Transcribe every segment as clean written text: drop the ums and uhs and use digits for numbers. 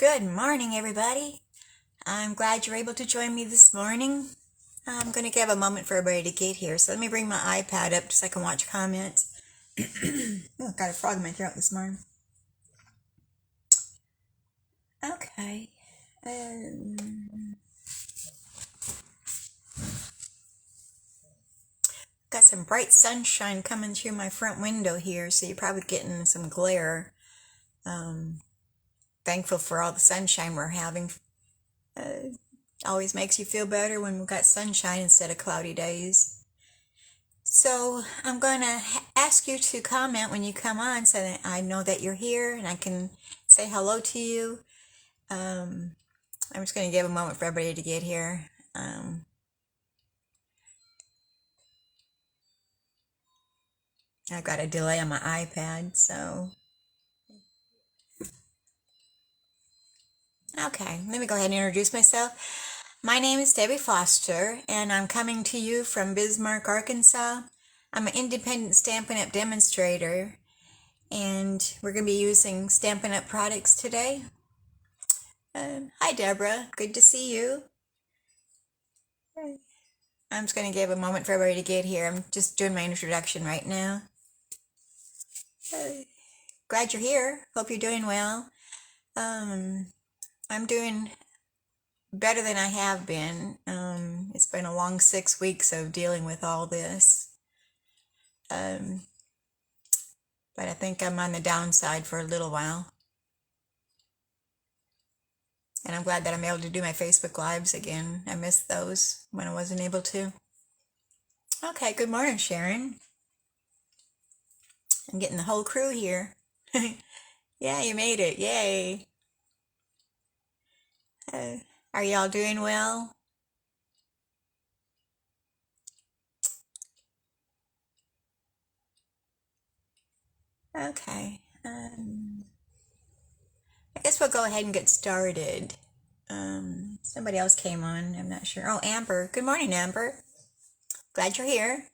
Good morning, everybody. I'm glad you're able to join me this morning. I'm going to give a moment for everybody to get here, so let me bring my iPad up so I can watch comments. Oh, got a frog in my throat this morning. Okay. Got some bright sunshine coming through my front window here, so you're probably getting some glare. Thankful for all the sunshine we're having. Always makes you feel better when we've got sunshine instead of cloudy days. So I'm going to ask you to comment when you come on so that I know that you're here and I can say hello to you. I'm just going to give a moment for everybody to get here. I've got a delay on my iPad, so... Okay, let me go ahead and introduce myself. My name is Debbie Foster, and I'm coming to you from Bismarck, Arkansas. I'm an independent Stampin' Up! Demonstrator, and we're going to be using Stampin' Up! Products today. Hi, Deborah. Good to see you. I'm just going to give a moment for everybody to get here. I'm just doing my introduction right now. Glad you're here. Hope you're doing well. I'm doing better than I have been. It's been a long 6 weeks of dealing with all this. But I think I'm on the downside for a little while. And I'm glad that I'm able to do my Facebook Lives again. I missed those when I wasn't able to. Okay, good morning, Sharon. I'm getting the whole crew here. Yeah, you made it. Yay. Are y'all doing well? Okay. I guess we'll go ahead and get started. Somebody else came on. I'm not sure. Oh, Amber. Good morning, Amber. Glad you're here.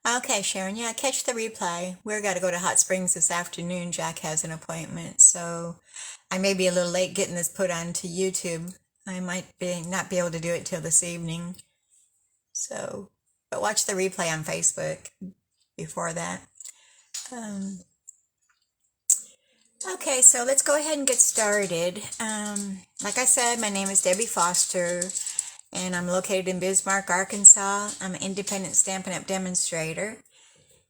Okay, Sharon. Yeah, catch the replay. We're got to go to Hot Springs this afternoon. Jack has an appointment, so I may be a little late getting this put onto YouTube. I might not be able to do it till this evening. So, but watch the replay on Facebook before that. Okay, so let's go ahead and get started. Like I said, my name is Debbie Foster, and I'm located in Bismarck, Arkansas. I'm an independent Stampin' Up! Demonstrator,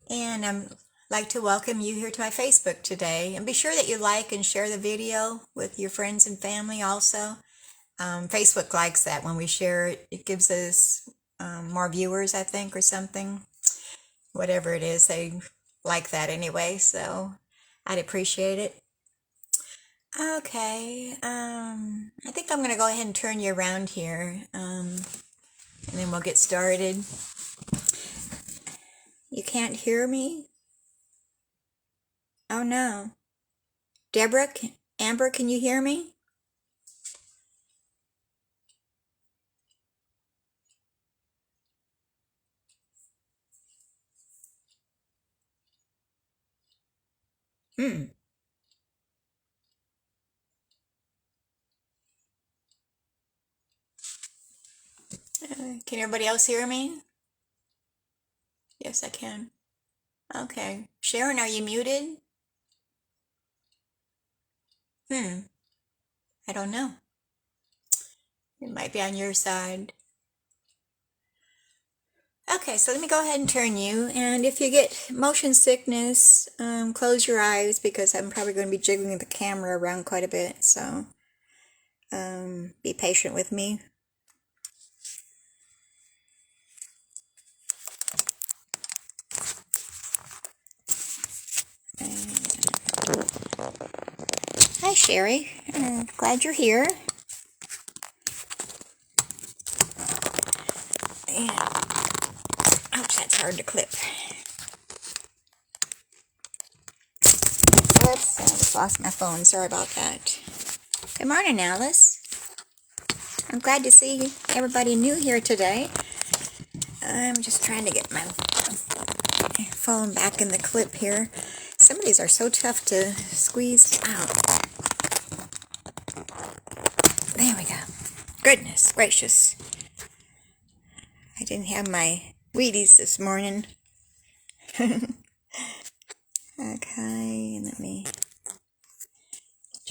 and I'd like to welcome you here to my Facebook today. And be sure that you like and share the video with your friends and family also. Facebook likes that when we share it. It gives us more viewers, I think, or something. Whatever it is, they like that anyway, so I'd appreciate it. Okay, I think I'm going to go ahead and turn you around here, and then we'll get started. You can't hear me? Oh no. Deborah, Amber, can you hear me? Can everybody else hear me? Yes, I can. Okay. Sharon, are you muted? I don't know. It might be on your side. Okay, so let me go ahead and turn you, and if you get motion sickness, close your eyes because I'm probably going to be jiggling the camera around quite a bit, so be patient with me. Hi, Sherry. Glad you're here. Ouch, that's hard to clip. Oops, I just lost my phone. Sorry about that. Good morning, Alice. I'm glad to see everybody new here today. I'm just trying to get my phone back in the clip here. Some of these are so tough to squeeze out. There we go. Goodness gracious. I didn't have my Wheaties this morning. Okay, let me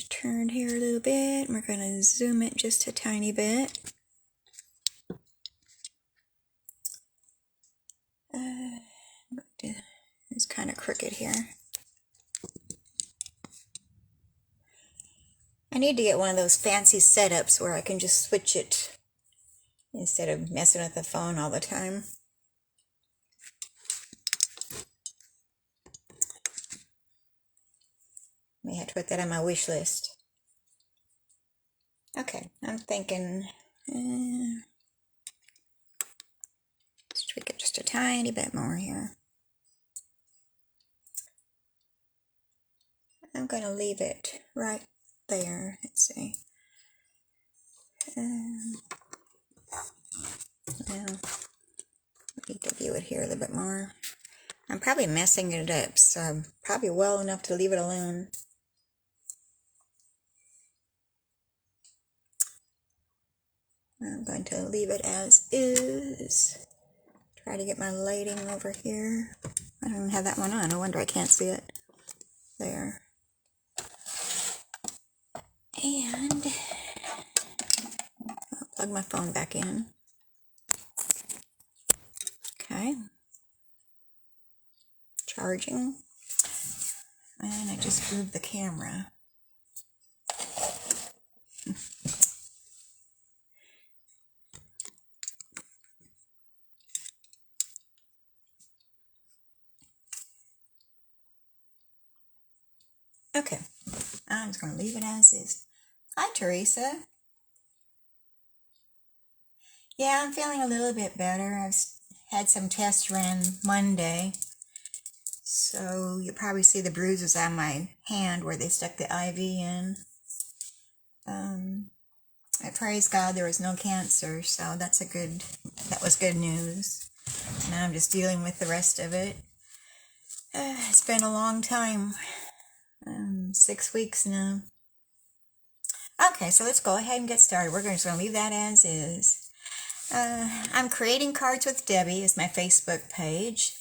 turn here a little bit. We're going to zoom it just a tiny bit. It's kind of crooked here. I need to get one of those fancy setups where I can just switch it instead of messing with the phone all the time. May have to put that on my wish list. Okay, I'm thinking, let's tweak it just a tiny bit more here. I'm going to leave it right there. Let's see. Now, I need to view it here a little bit more. I'm probably messing it up, so I'm probably well enough to leave it alone. I'm going to leave it as is. Try to get my lighting over here. I don't even have that one on. No wonder I can't see it. There. And I'll plug my phone back in. Okay. Charging. And I just moved the camera. Okay. I'm just going to leave it as is. Hi, Teresa. Yeah, I'm feeling a little bit better. I've had some tests ran Monday. So you'll probably see the bruises on my hand where they stuck the IV in. I praise God there was no cancer, so that was good news. Now I'm just dealing with the rest of it. It's been a long time. 6 weeks now. Okay, so let's go ahead and get started. We're just going to leave that as is. I'm creating cards with Debbie is my Facebook page.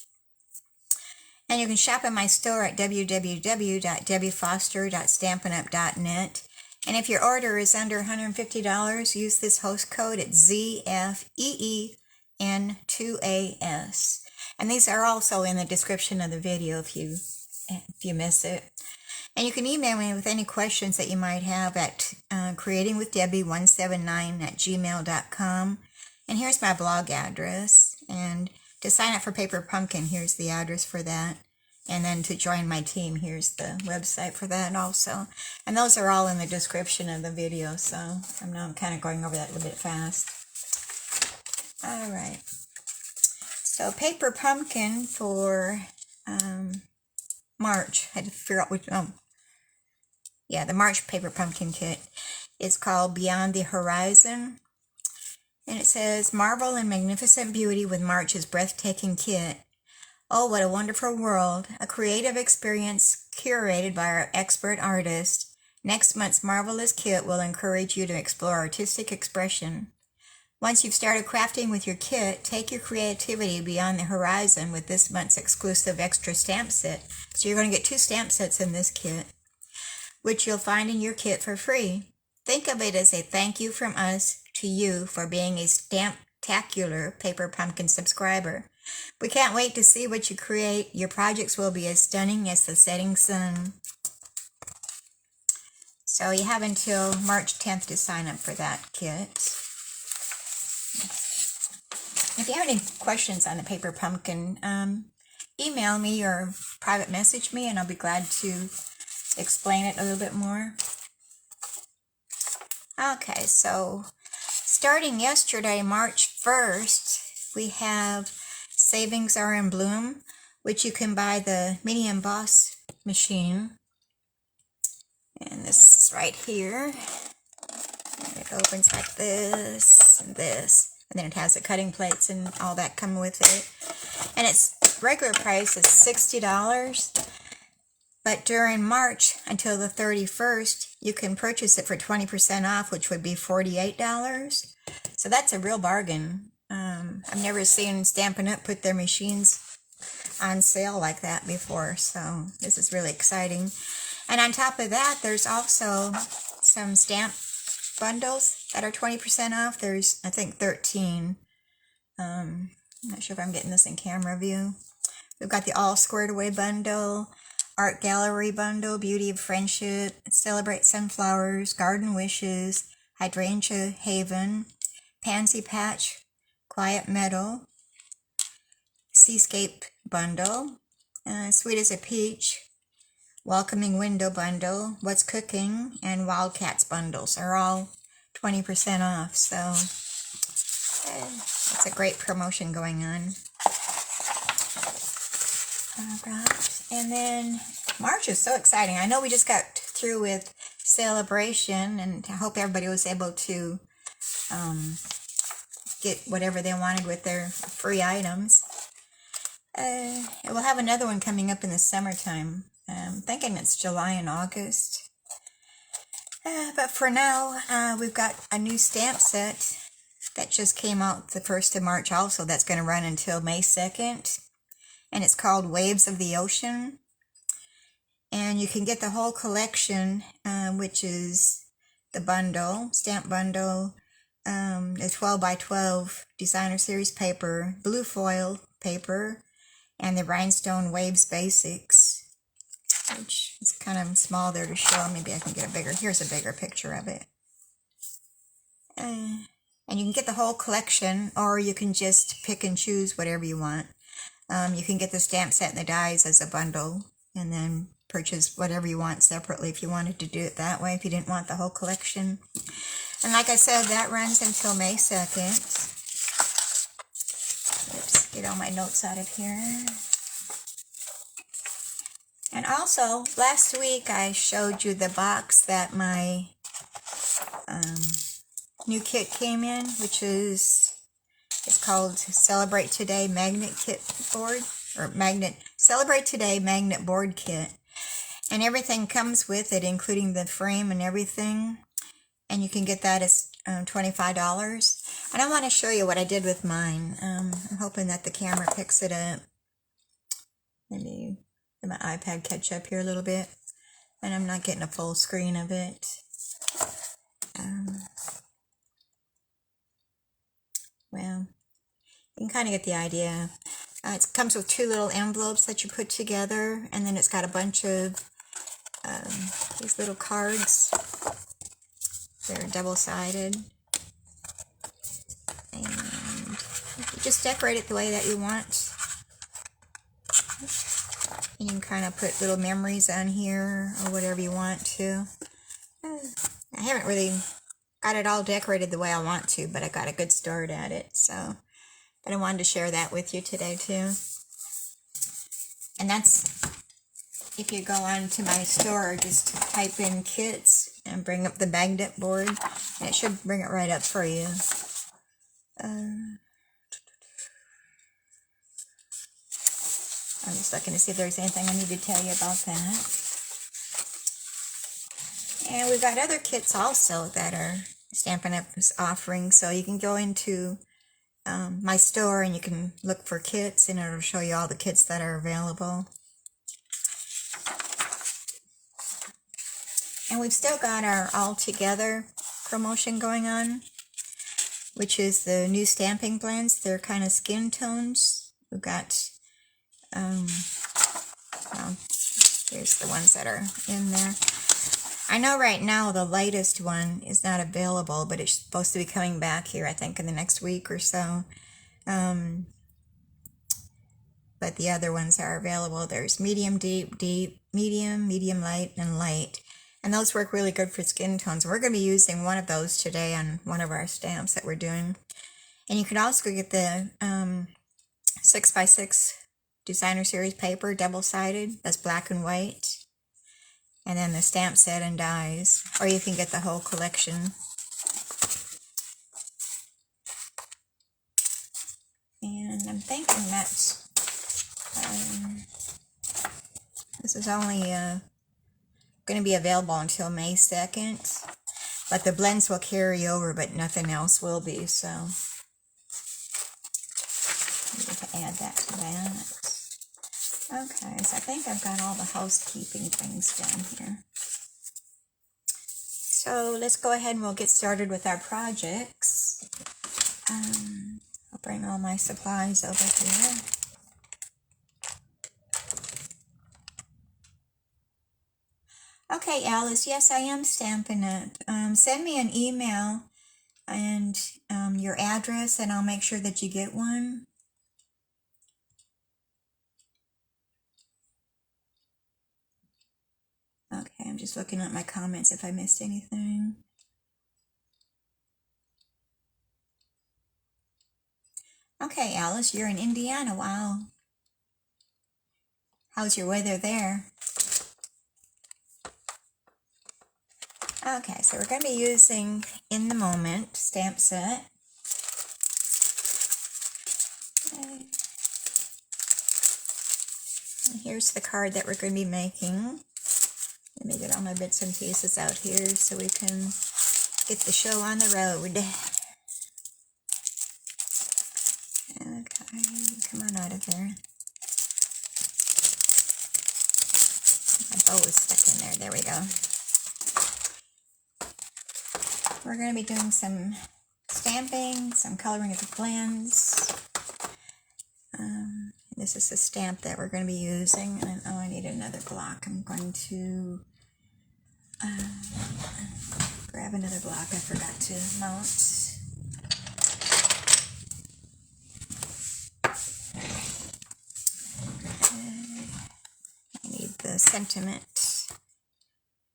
And you can shop in my store at www.debbiefoster.stampinup.net. And if your order is under $150, use this host code at ZFEEN2AS. And these are also in the description of the video if you miss it. And you can email me with any questions that you might have at creatingwithdebbie179@gmail.com. And here's my blog address. And to sign up for Paper Pumpkin, here's the address for that. And then to join my team, here's the website for that also. And those are all in the description of the video, so I'm kind of going over that a little bit fast. All right. So Paper Pumpkin for March. I had to figure out which, the March Paper Pumpkin kit is called Beyond the Horizon. And it says, marvel in magnificent beauty with March's breathtaking kit. Oh, what a wonderful world. A creative experience curated by our expert artist. Next month's marvelous kit will encourage you to explore artistic expression. Once you've started crafting with your kit, take your creativity beyond the horizon with this month's exclusive extra stamp set. So you're going to get 2 stamp sets in this kit, which you'll find in your kit for free. Think of it as a thank you from us to you for being a Stamptacular Paper Pumpkin subscriber. We can't wait to see what you create. Your projects will be as stunning as the setting sun. So you have until March 10th to sign up for that kit. If you have any questions on the Paper Pumpkin, email me or private message me and I'll be glad to explain it a little bit more. Okay, so starting yesterday, March 1st, we have Savings Are in Bloom, which you can buy the mini emboss machine. And this is right here. And it opens like this and this. And then it has the cutting plates and all that coming with it. And its regular price is $60. But during March until the 31st, you can purchase it for 20% off, which would be $48. So that's a real bargain. I've never seen Stampin' Up! Put their machines on sale like that before, so this is really exciting. And on top of that, there's also some stamp bundles that are 20% off. There's, I think, 13. I'm not sure if I'm getting this in camera view. We've got the All Squared Away bundle, Art Gallery bundle, Beauty of Friendship, Celebrate Sunflowers, Garden Wishes, Hydrangea Haven, Pansy Patch, Quiet Meadow, Seascape bundle, Sweet as a Peach, Welcoming Window bundle, What's Cooking, and Wildcats bundles are all 20% off. So it's a great promotion going on. Alright, and then March is so exciting. I know we just got through with Celebration, and I hope everybody was able to get whatever they wanted with their free items. We'll have another one coming up in the summertime. I'm thinking it's July and August. But for now, we've got a new stamp set that just came out the 1st of March also. That's going to run until May 2nd. And it's called Waves of the Ocean. And you can get the whole collection, which is the bundle, stamp bundle, a 12 by 12 designer series paper, blue foil paper, and the Rhinestone Waves Basics, which is kind of small there to show. Maybe I can get a bigger, here's a bigger picture of it. And you can get the whole collection, or you can just pick and choose whatever you want. You can get the stamp set and the dies as a bundle, and then purchase whatever you want separately if you wanted to do it that way, if you didn't want the whole collection. And like I said, that runs until May 2nd. Oops, get all my notes out of here. And also, last week I showed you the box that my new kit came in, which is, it's called Celebrate Today Magnet Kit Board, or Celebrate Today Magnet Board Kit. And everything comes with it, including the frame and everything. And you can get that as $25. And I want to show you what I did with mine. I'm hoping that the camera picks it up. Maybe let my iPad catch up here a little bit. And I'm not getting a full screen of it. Well, you can kind of get the idea. It comes with 2 little envelopes that you put together, and then it's got a bunch of these little cards. They're double-sided. And you just decorate it the way that you want. You can kind of put little memories on here, or whatever you want to. I haven't really got it all decorated the way I want to, but I got a good start at it, so. But I wanted to share that with you today, too. And that's, if you go on to my store, just type in kits and bring up the magnet board, and it should bring it right up for you. I'm just looking to see if there's anything I need to tell you about that. And we've got other kits also that are Stampin' Up! Is offering, so you can go into my store and you can look for kits, and it'll show you all the kits that are available. And we've still got our All Together promotion going on, which is the new stamping blends. They're kind of skin tones. We've got, well, here's the ones that are in there. I know right now the lightest one is not available, but it's supposed to be coming back here, I think, in the next week or so. But the other ones are available. There's medium, deep, deep, medium, medium light, and light. And those work really good for skin tones. We're going to be using one of those today on one of our stamps that we're doing. And you can also get the 6x6 designer series paper, double-sided. That's black and white. And then the stamp set and dies, or you can get the whole collection. And I'm thinking that's, this is only going to be available until May 2nd. But the blends will carry over, but nothing else will be, so we can add that to that. Okay, so I think I've got all the housekeeping things done here. So let's go ahead and we'll get started with our projects. I'll bring all my supplies over here. Okay, Alice, yes, I am Stampin' Up. Send me an email and your address, and I'll make sure that you get one. Okay, I'm just looking at my comments if I missed anything. Okay, Alice, you're in Indiana. Wow. How's your weather there? Okay, so we're going to be using In the Moment stamp set. Okay. And here's the card that we're going to be making. Let me get all my bits and pieces out here so we can get the show on the road. Okay, come on out of there. My bow is stuck in there. There we go. We're going to be doing some stamping, some coloring of the blends. This is the stamp that we're going to be using. And oh, I need another block. I'm going to grab another block I forgot to mount. I need the sentiment.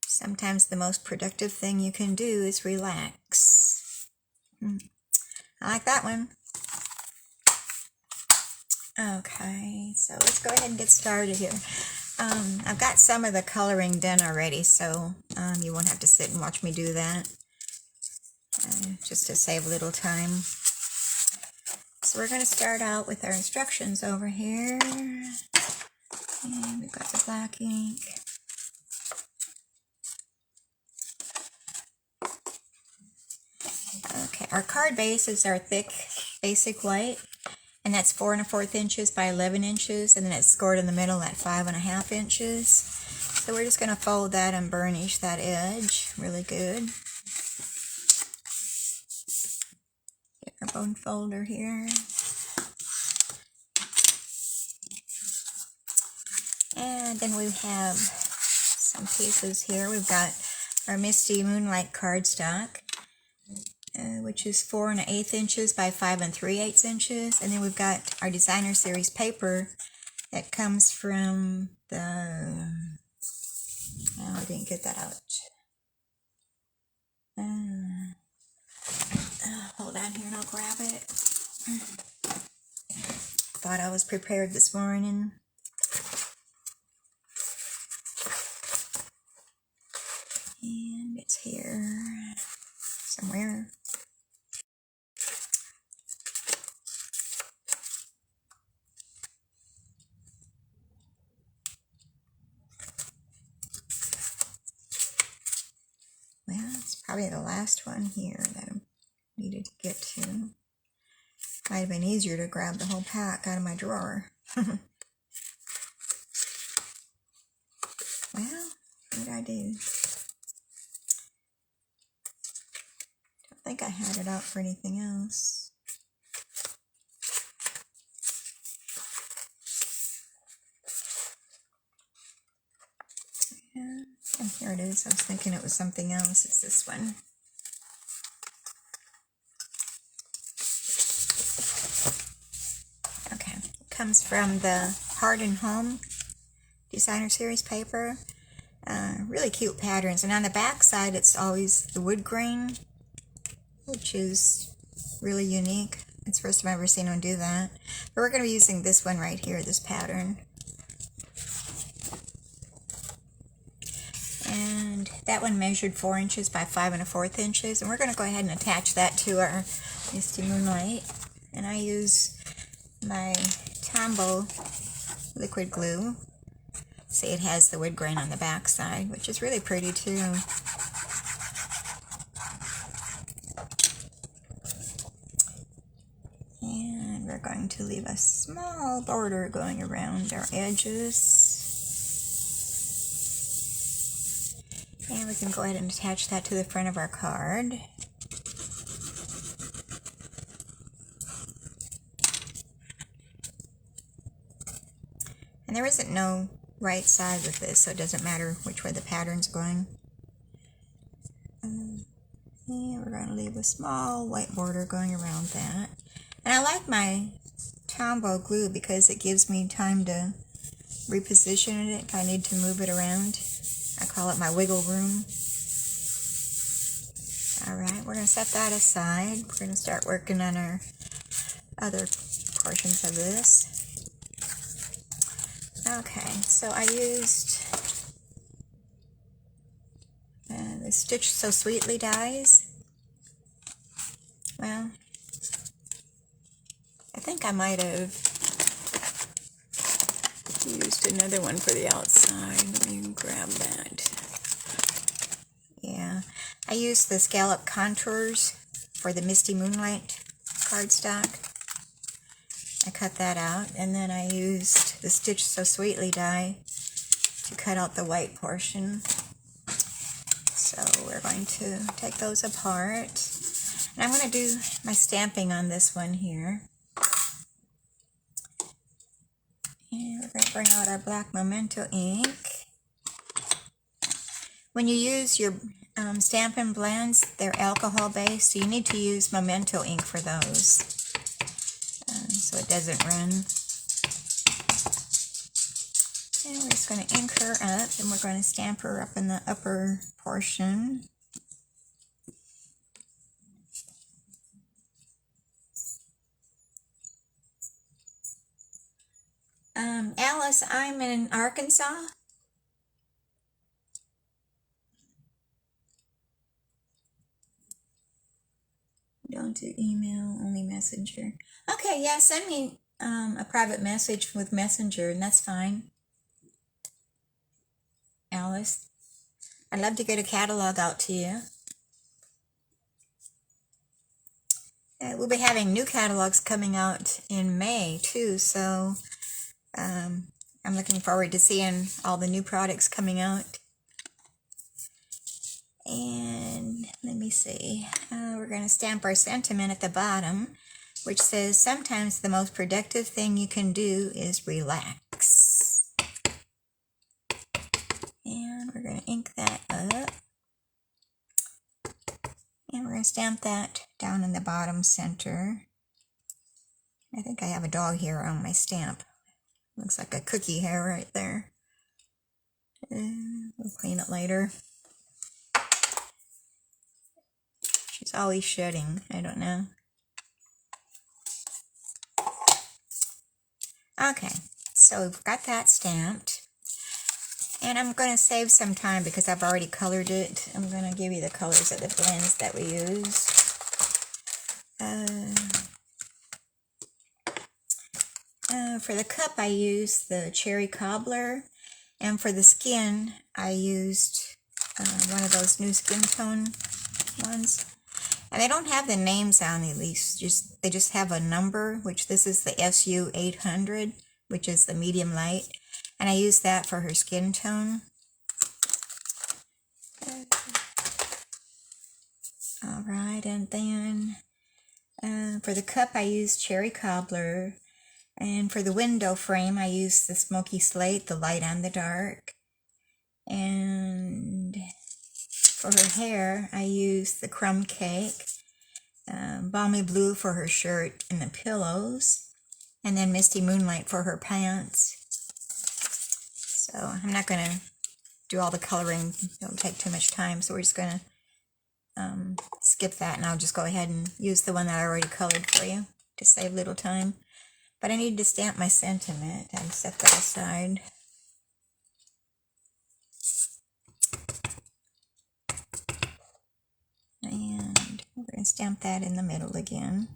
Sometimes the most productive thing you can do is relax. I like that one. Okay, so let's go ahead and get started here. I've got some of the coloring done already, so you won't have to sit and watch me do that, just to save a little time. So we're going to start out with our instructions over here. And we've got the black ink. Okay, our card bases are thick, basic white. And that's 4 1/4 inches by 11 inches, and then it's scored in the middle at 5 1/2 inches. So we're just going to fold that and burnish that edge really good. Get our bone folder here. And then we have some pieces here. We've got our Misty Moonlight cardstock, which is 4 1/8 inches by 5 3/8 inches. And then we've got our designer series paper that comes from the, oh, I didn't get that out. Hold on here and I'll grab it. Thought I was prepared this morning. And it's here somewhere. Well, it's probably the last one here that I needed to get to. Might have been easier to grab the whole pack out of my drawer. Well, what did I do? Don't think I had it out for anything else. Yeah, and here it is. I was thinking it was something else. It's this one. Okay, it comes from the Heart and Home designer series paper. Really cute patterns, and on the back side it's always the wood grain, which is really unique. It's the first time I've ever seen one do that. But we're going to be using this one right here, this pattern. And that one measured 4 inches by 5 1/4 inches, and we're going to go ahead and attach that to our Misty Moonlight. And I use my Tombow liquid glue. See, it has the wood grain on the back side, which is really pretty too. And we're going to leave a small border going around our edges. And we can go ahead and attach that to the front of our card. And there isn't no right side with this, so it doesn't matter which way the pattern's going. And we're going to leave a small white border going around that. And I like my Tombow glue because it gives me time to reposition it if I need to move it around. I call it my wiggle room. Alright, we're going to set that aside. We're going to start working on our other portions of this. Okay, so I used the Stitch So Sweetly dies. Well, I think I might have used another one for the outside. Let me grab that. Yeah, I used the Scallop Contours for the Misty Moonlight cardstock. I cut that out, and then I used the Stitch So Sweetly die to cut out the white portion. So we're going to take those apart. And I'm going to do my stamping on this one here. And we're going to bring out our black Memento ink. When you use your Stampin' blends, they're alcohol based, so you need to use Memento ink for those. So it doesn't run. And we're just going to ink her up, and we're going to stamp her up in the upper portion. Alice, I'm in Arkansas. Don't do email, only Messenger. Okay, yeah, send me a private message with Messenger, and that's fine. Alice, I'd love to get a catalog out to you. We'll be having new catalogs coming out in May, too, so I'm looking forward to seeing all the new products coming out. And let me see, we're going to stamp our sentiment at the bottom, which says, sometimes the most productive thing you can do is relax. And we're going to ink that up. And we're going to stamp that down in the bottom center. I think I have a dog hair on my stamp. Looks like a cookie hair right there. We'll clean it later. She's always shedding. I don't know. Okay, so we've got that stamped. And I'm going to save some time because I've already colored it. I'm going to give you the colors of the blends that we used. For the cup, I used the Cherry Cobbler. And for the skin, I used one of those new skin tone ones. And they don't have the names on these, they just have a number, which this is the SU 800, which is the medium light. And I used that for her skin tone. Alright, and then for the cup I used Cherry Cobbler. And for the window frame I used the Smoky Slate, the light and the dark. And for her hair I used the Crumb Cake. Balmy Blue for her shirt and the pillows. And then Misty Moonlight for her pants. So I'm not going to do all the coloring. It'll take too much time. So we're just going to skip that. And I'll just go ahead and use the one that I already colored for you to save little time. But I need to stamp my sentiment and set that aside. And we're going to stamp that in the middle again.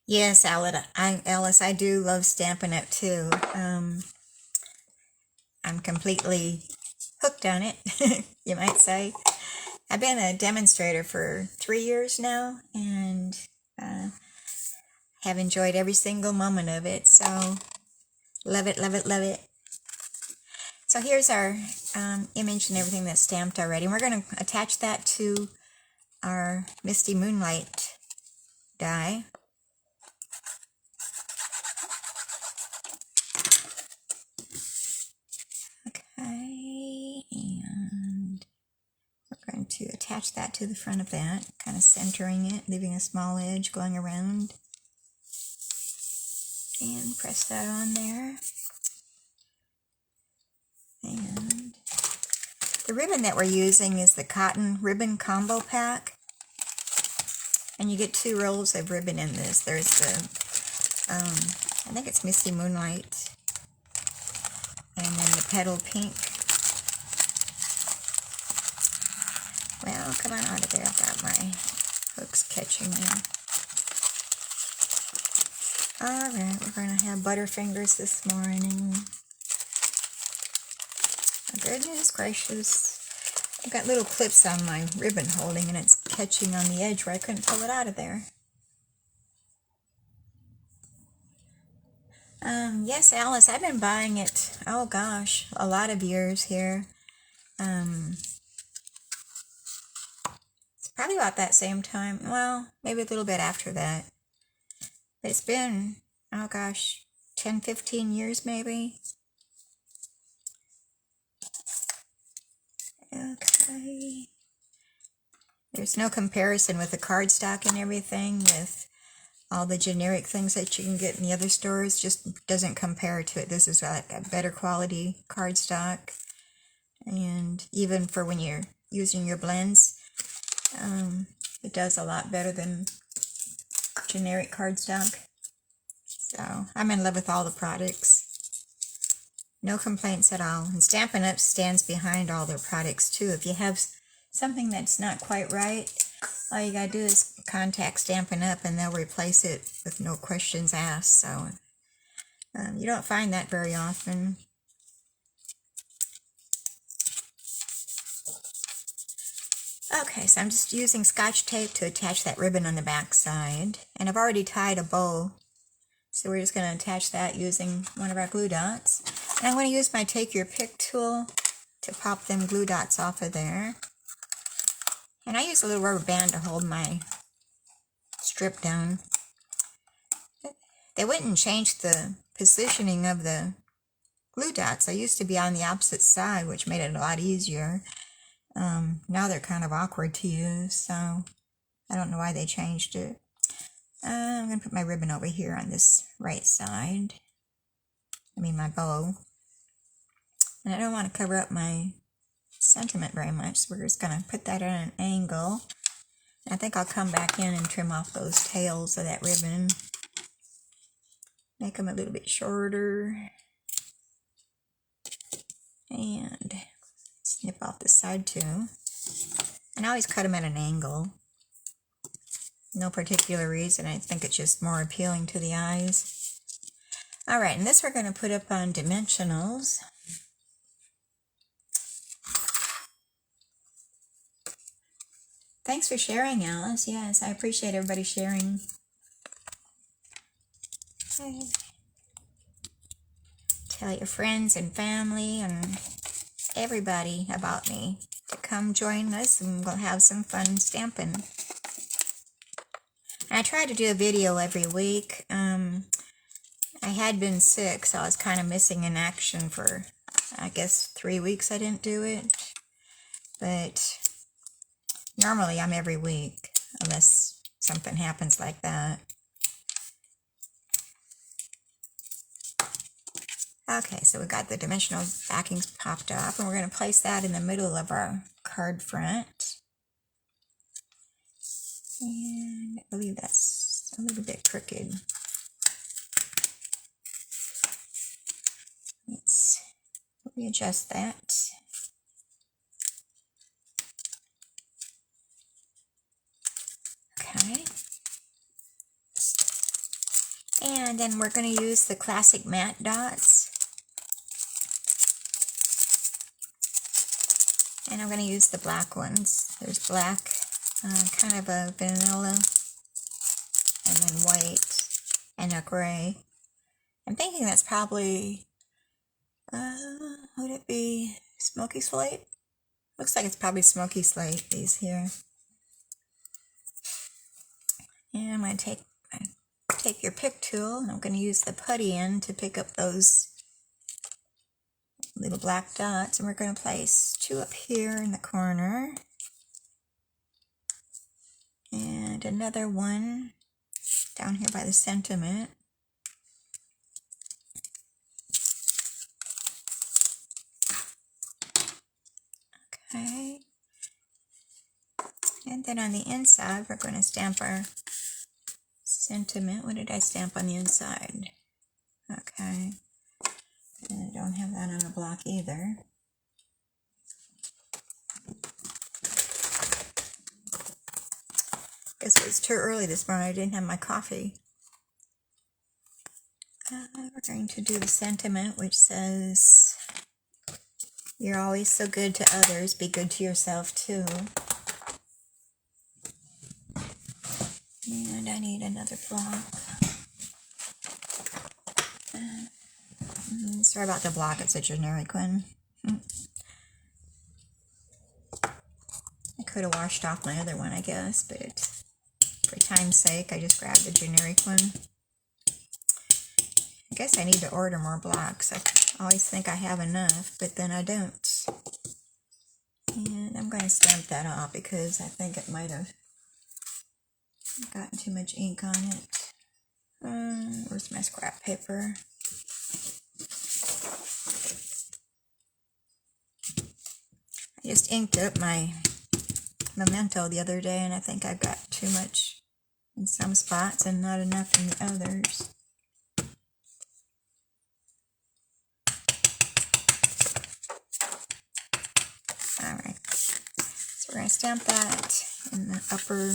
Yes, Alice, I do love Stampin' Up! Too. I'm completely hooked on it, you might say. I've been a demonstrator for 3 years now, and have enjoyed every single moment of it, so love it, love it, love it. So here's our image and everything that's stamped already, and we're going to attach that to our Misty Moonlight die. Okay, and we're going to attach that to the front of that, kind of centering it, leaving a small edge going around, and press that on there. And the ribbon that we're using is the Cotton Ribbon Combo Pack, and you get 2 rolls of ribbon in this. There's the, I think it's Misty Moonlight, and then the Petal Pink. Well, come on out of there, I've got my hooks catching there. Alright, we're going to have Butterfingers this morning. Oh, goodness gracious. I've got little clips on my ribbon holding, and it's catching on the edge where I couldn't pull it out of there. Yes, Alice, I've been buying it, oh gosh, a lot of years here. It's probably about that same time, well, maybe a little bit after that. It's been, oh gosh, 10, 15 years maybe. Okay. There's no comparison with the cardstock and everything, with all the generic things that you can get in the other stores. Just doesn't compare to it. This is like a better quality cardstock. And even for when you're using your blends, it does a lot better than generic cardstock. So I'm in love with all the products. No complaints at all. And Stampin' Up! Stands behind all their products too. If you have something that's not quite right, all you gotta do is contact Stampin' Up! And they'll replace it with no questions asked. So you don't find that very often. Okay, so I'm just using Scotch tape to attach that ribbon on the back side. And I've already tied a bow, so we're just going to attach that using one of our glue dots. And I'm going to use my Take Your Pick tool to pop them glue dots off of there. And I use a little rubber band to hold my strip down. They wouldn't change the positioning of the glue dots. They used to be on the opposite side, which made it a lot easier. Now they're kind of awkward to use, so I don't know why they changed it. I'm going to put my ribbon over here on this right side. My bow. And I don't want to cover up my sentiment very much, so we're just going to put that at an angle. And I think I'll come back in and trim off those tails of that ribbon. Make them a little bit shorter. And snip off the side too. And I always cut them at an angle. No particular reason. I think it's just more appealing to the eyes. Alright, and this we're going to put up on dimensionals. Thanks for sharing, Alice. Yes, I appreciate everybody sharing. Okay. Tell your friends and family and everybody about me to come join us, and we'll have some fun stamping. I try to do a video every week. I had been sick, so I was kind of missing in action for, I guess, 3 weeks I didn't do it. But normally I'm every week, unless something happens like that. Okay, so we've got the dimensional backings popped off, and we're going to place that in the middle of our card front. And I believe that's a little bit crooked. Let's readjust that. Okay. And then we're going to use the classic matte dots. And I'm going to use the black ones. There's black, kind of a vanilla, and then white, and a gray. I'm thinking that's probably, would it be Smoky Slate? Looks like it's probably Smoky Slate, these here. And I'm going to take your pick tool, and I'm going to use the putty end to pick up those little black dots, and we're going to place 2 up here in the corner, and another one down here by the sentiment. Okay, and then on the inside we're going to stamp our sentiment. What did I stamp on the inside? Okay, and I don't have that on a block either. Guess it was too early this morning. I didn't have my coffee. We're going to do the sentiment, which says, "You're always so good to others, be good to yourself too." And I need another block. Sorry about the block, it's a generic one. I could have washed off my other one, I guess, but for time's sake, I just grabbed the generic one. I guess I need to order more blocks. I always think I have enough, but then I don't. And I'm going to stamp that off because I think it might have gotten too much ink on it. Where's my scrap paper? I just inked up my memento the other day, and I think I've got too much in some spots and not enough in the others. Alright, so we're going to stamp that in the upper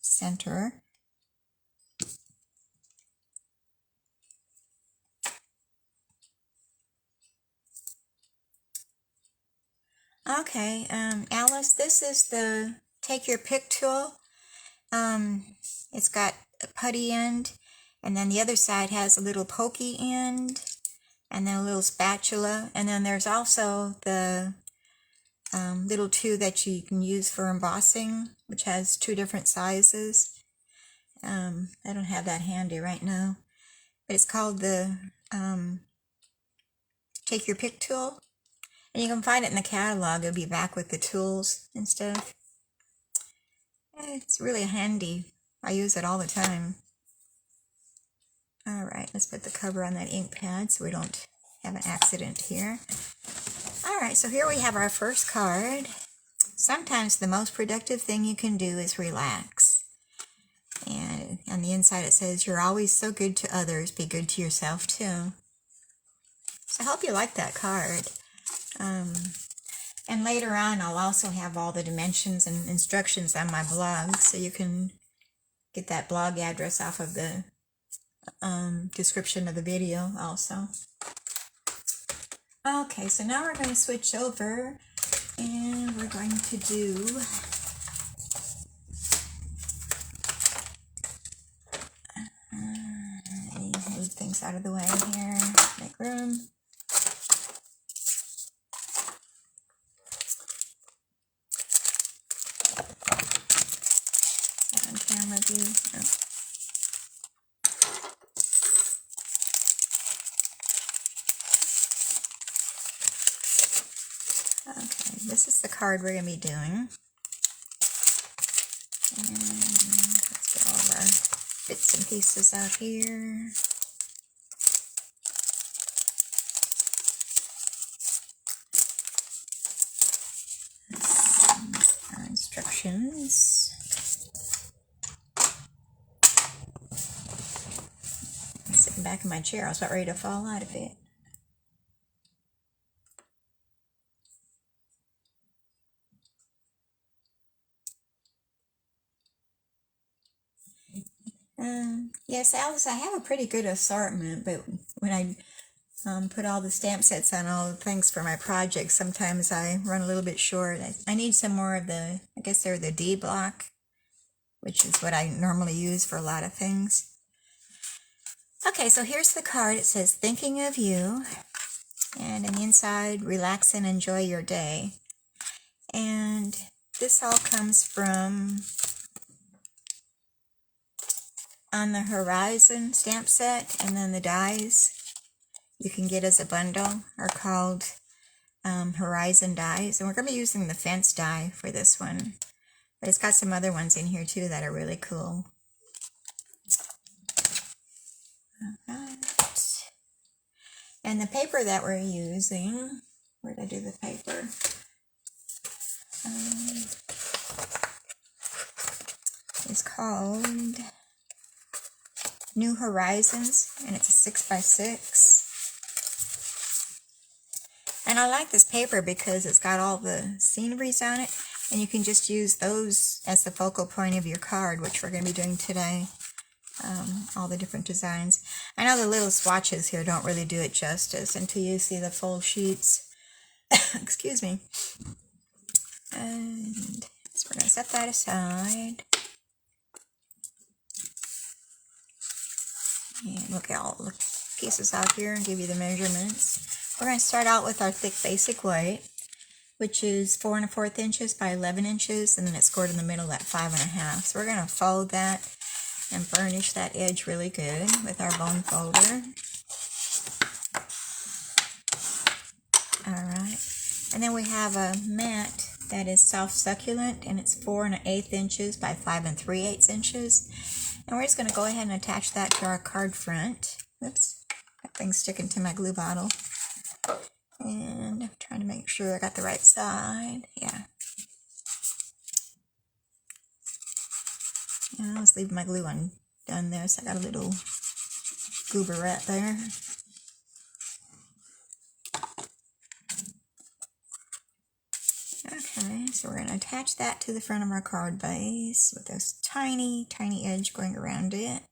center. Okay, Alice, this is the take your pick tool. It's got a putty end, and then the other side has a little pokey end, and then a little spatula, and then there's also the little tool that you can use for embossing, which has 2 different sizes. I don't have that handy right now, but it's called the take your pick tool. And you can find it in the catalog. It'll be back with the tools and stuff. It's really handy. I use it all the time. Alright, let's put the cover on that ink pad so we don't have an accident here. Alright, so here we have our first card. Sometimes the most productive thing you can do is relax. And on the inside it says, "You're always so good to others, be good to yourself too." So I hope you like that card. And later on, I'll also have all the dimensions and instructions on my blog, so you can get that blog address off of the description of the video also. Okay, so now we're going to switch over, and we're going to do let me move things out of the way here, make room. Camera view. Oh. Okay, this is the card we're going to be doing. And let's get all of our bits and pieces out here. Our instructions. I'm sitting back in my chair. I was about ready to fall out of it. Yes, Alice, I have a pretty good assortment, but when I put all the stamp sets on all the things for my projects, sometimes I run a little bit short. I need some more of the, I guess they're the D block, which is what I normally use for a lot of things. Okay, so here's the card. It says, thinking of you, and on the inside, relax and enjoy your day. And this all comes from On the Horizon stamp set, and then the dies you can get as a bundle are called Horizon dies, and we're going to be using the fence die for this one, but it's got some other ones in here too that are really cool. Alright. And the paper that we're using, where did I do the paper? It's called New Horizons, and it's a 6x6. And I like this paper because it's got all the sceneries on it, and you can just use those as the focal point of your card, which we're going to be doing today. All the different designs. I know the little swatches here don't really do it justice until you see the full sheets. Excuse me. And so we're going to set that aside. And look at all the pieces out here and give you the measurements. We're going to start out with our thick basic white, which is 4 1/4 inches by 11 inches, and then it's scored in the middle at 5 1/2. So we're going to fold that and burnish that edge really good with our bone folder. Alright, and then we have a mat that is soft succulent, and it's 4 1/8 inches by 5 3/8 inches. And we're just going to go ahead and attach that to our card front. Oops, that thing's sticking to my glue bottle. And I'm trying to make sure I got the right side. Yeah. I was leaving my glue undone there, so I got a little gooberette there. Okay, so we're going to attach that to the front of our card base with this tiny, tiny edge going around it.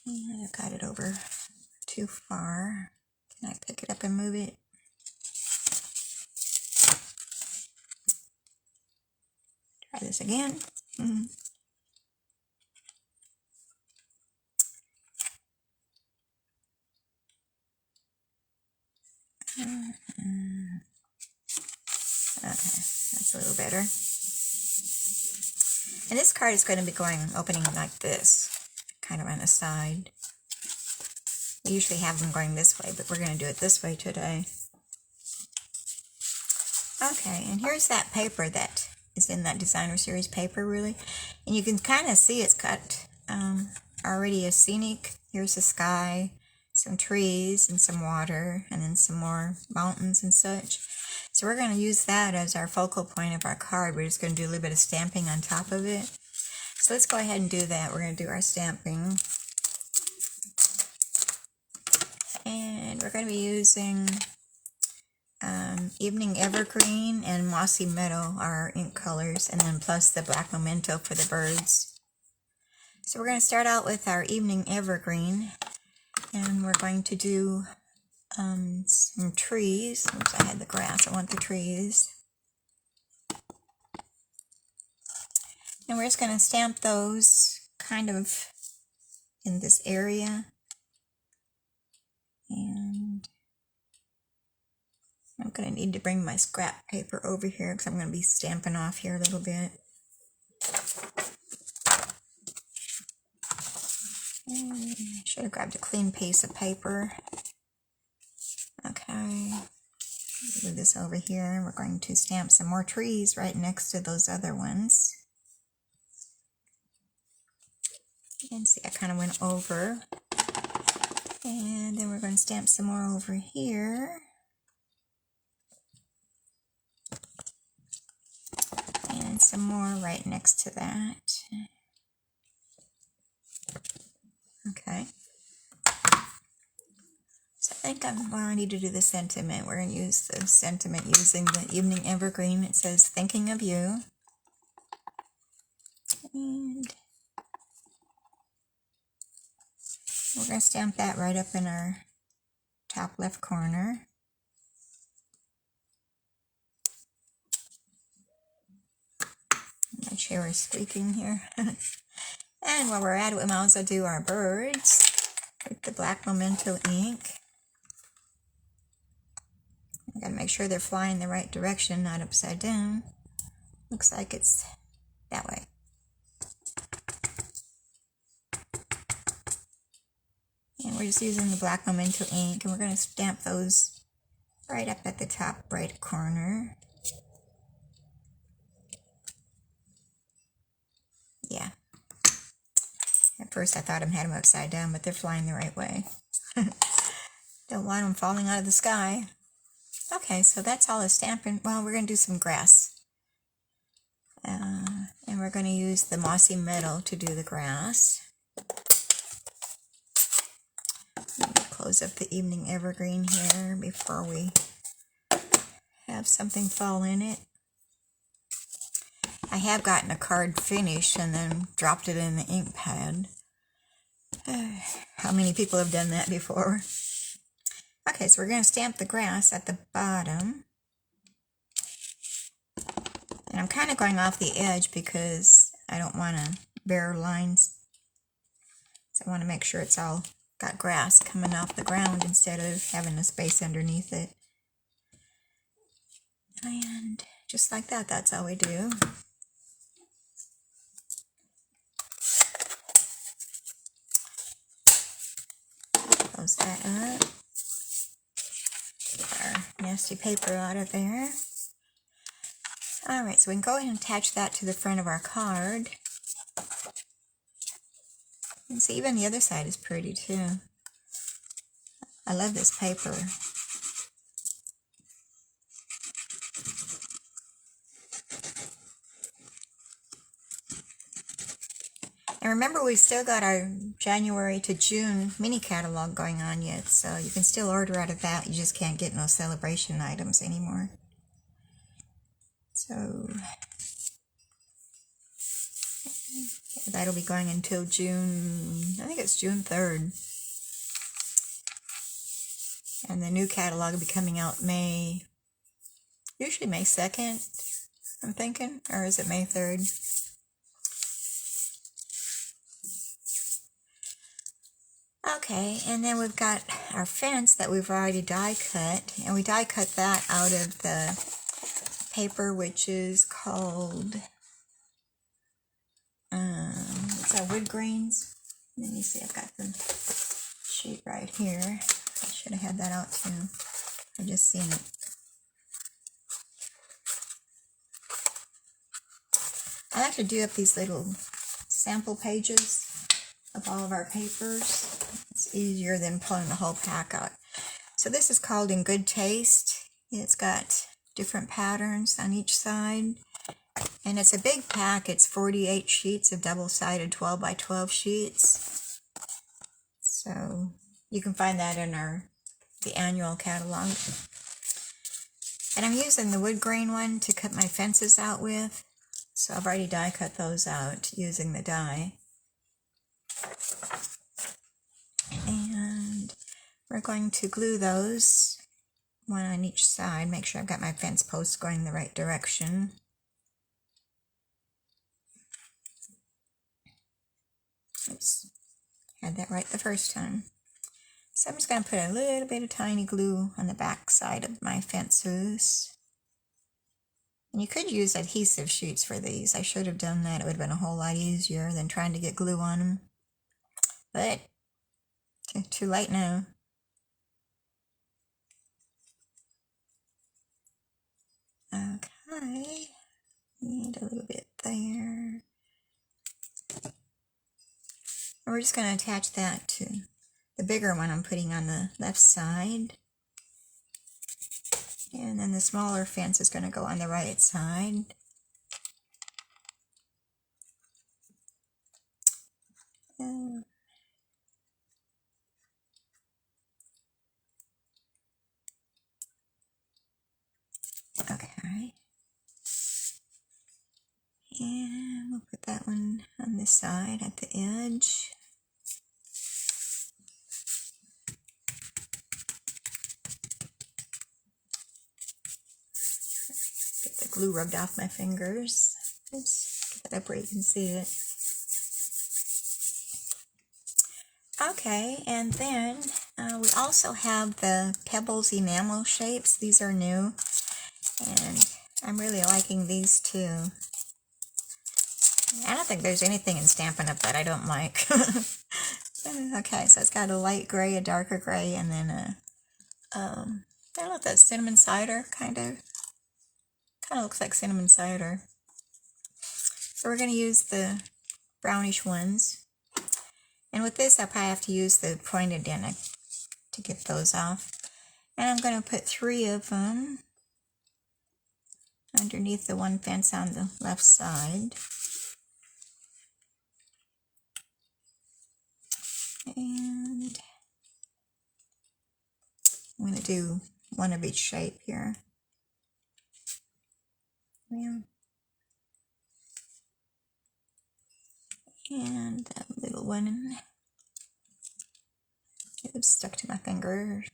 And I've got it over too far. Can I pick it up and move it? Try this again. Okay, that's a little better. And this card is going to be opening like this, kind of on the side. We usually have them going this way, but we're going to do it this way today. Okay, and here's that paper that is in that designer series paper, really. And you can kind of see it's got already a scenic. Here's the sky, some trees, and some water, and then some more mountains and such. So we're going to use that as our focal point of our card. We're just going to do a little bit of stamping on top of it. So let's go ahead and do that. We're going to do our stamping. And we're going to be using Evening Evergreen and Mossy Meadow, our ink colors, and then plus the black memento for the birds. So we're going to start out with our Evening Evergreen, and we're going to do some trees. Oops, I had the grass. I want the trees. And we're just going to stamp those kind of in this area. And I'm going to need to bring my scrap paper over here because I'm going to be stamping off here a little bit. And I should have grabbed a clean piece of paper. Okay, move this over here. We're going to stamp some more trees right next to those other ones. And see, I kind of went over. And then we're going to stamp some more over here. And some more right next to that. Okay. So I think I need to do the sentiment. We're going to use the sentiment using the Evening Evergreen. It says, thinking of you. And we're going to stamp that right up in our top left corner. My chair is squeaking here. And while we're at it, we might as well do our birds with the black Memento ink. I gotta make sure they're flying the right direction, not upside down. Looks like it's that way. And we're just using the black Memento ink, and we're going to stamp those right up at the top right corner. Yeah. At first I thought I had them upside down, but they're flying the right way. Don't want them falling out of the sky. Okay, so that's all the stamping. Well, we're going to do some grass. And we're going to use the mossy metal to do the grass. Close up the evening evergreen here before we have something fall in it. I have gotten a card finished and then dropped it in the ink pad. How many people have done that before? Okay, so we're going to stamp the grass at the bottom. And I'm kind of going off the edge because I don't want to bare lines. So I want to make sure it's all got grass coming off the ground instead of having a space underneath it. And just like that, that's all we do. Close that up. Get our nasty paper out of there. Alright, so we can go ahead and attach that to the front of our card. And see, even the other side is pretty too. I love this paper. And remember, we've still got our January to June mini catalog going on yet, so you can still order out of that. You just can't get no celebration items anymore. So that'll be going until June, I think it's June 3rd. And the new catalog will be coming out usually May 2nd, I'm thinking, or is it May 3rd? Okay, and then we've got our fence that we've already die cut, and we die cut that out of the paper, which is called, it's our wood grains. Let me see, I've got the sheet right here. I should have had that out too. I've just seen it. I like to do up these little sample pages of all of our papers. It's easier than pulling the whole pack out. So this is called In Good Taste. It's got different patterns on each side. And it's a big pack. It's 48 sheets of double-sided 12 by 12 sheets. So you can find that in the annual catalog. And I'm using the wood grain one to cut my fences out with. So I've already die cut those out using the die. And we're going to glue those, one on each side. Make sure I've got my fence posts going the right direction. Oops, had that right the first time. So I'm just going to put a little bit of tiny glue on the back side of my fences. And you could use adhesive sheets for these. I should have done that. It would have been a whole lot easier than trying to get glue on them. But too late now. Okay, need a little bit there. And we're just going to attach that to the bigger one I'm putting on the left side. And then the smaller fence is going to go on the right side. Okay. And we'll put that one on this side at the edge. Get the glue rubbed off my fingers. Oops, get that up where you can see it. Okay, and then we also have the Pebbles enamel shapes. These are new, and I'm really liking these too. I don't think there's anything in Stampin' Up! That I don't like. Okay, so it's got a light gray, a darker gray, and then a, I don't know if that's cinnamon cider, kind of looks like cinnamon cider. So we're going to use the brownish ones. And with this, I'll probably have to use the pointed end to get those off. And I'm going to put 3 of them underneath the one fence on the left side. And I'm going to do one of each shape here. Yeah. And that little one, it's stuck to my finger.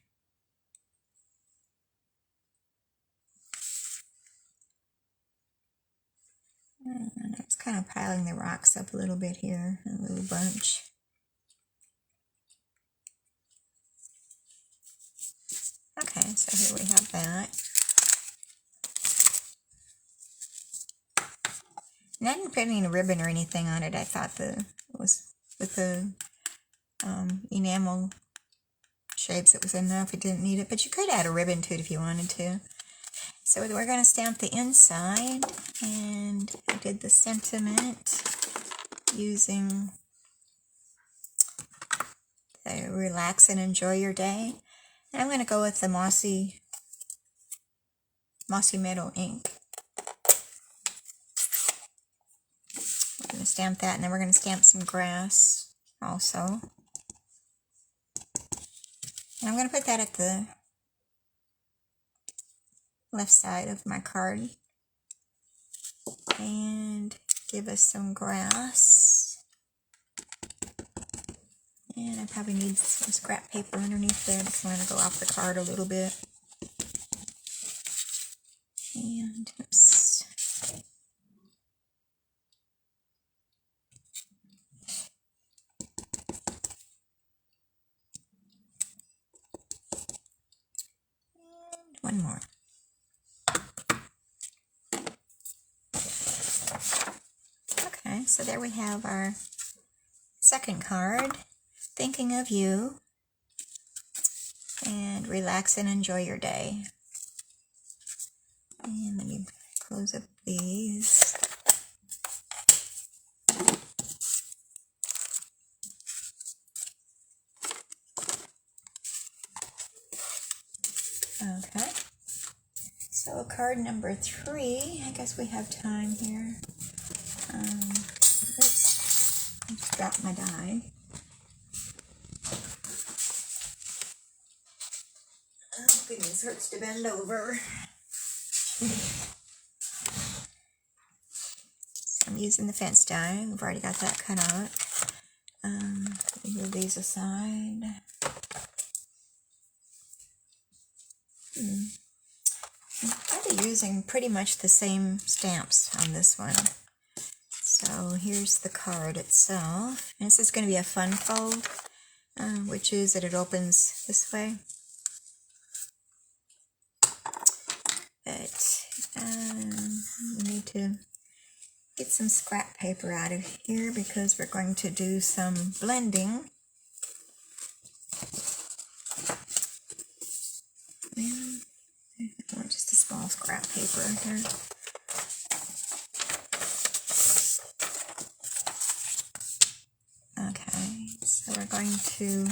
And it's kind of piling the rocks up a little bit here, a little bunch. Okay, so here we have that. And I didn't put any ribbon or anything on it. I thought it was with the enamel shapes, it was enough. It didn't need it, but you could add a ribbon to it if you wanted to. So we're going to stamp the inside, and I did the sentiment using the Relax and Enjoy Your Day. And I'm going to go with the Mossy Meadow ink. We're going to stamp that, and then we're going to stamp some grass also. And I'm going to put that at the left side of my card. And give us some grass. And I probably need some scrap paper underneath there because I'm going to go off the card a little bit. And, oops. And one more. Okay, so there we have our second card. Thinking of you, and relax and enjoy your day. And let me close up these. Okay, so card number 3, I guess we have time here. Oops, I just dropped my die. Oh goodness, hurts to bend over. So I'm using the fence die. We've already got that cut out. Move these aside. I'm probably using pretty much the same stamps on this one. So here's the card itself. And this is going to be a fun fold, which is that it opens this way. But we need to get some scrap paper out of here because we're going to do some blending. Or just a small scrap paper here. Okay, so we're going to,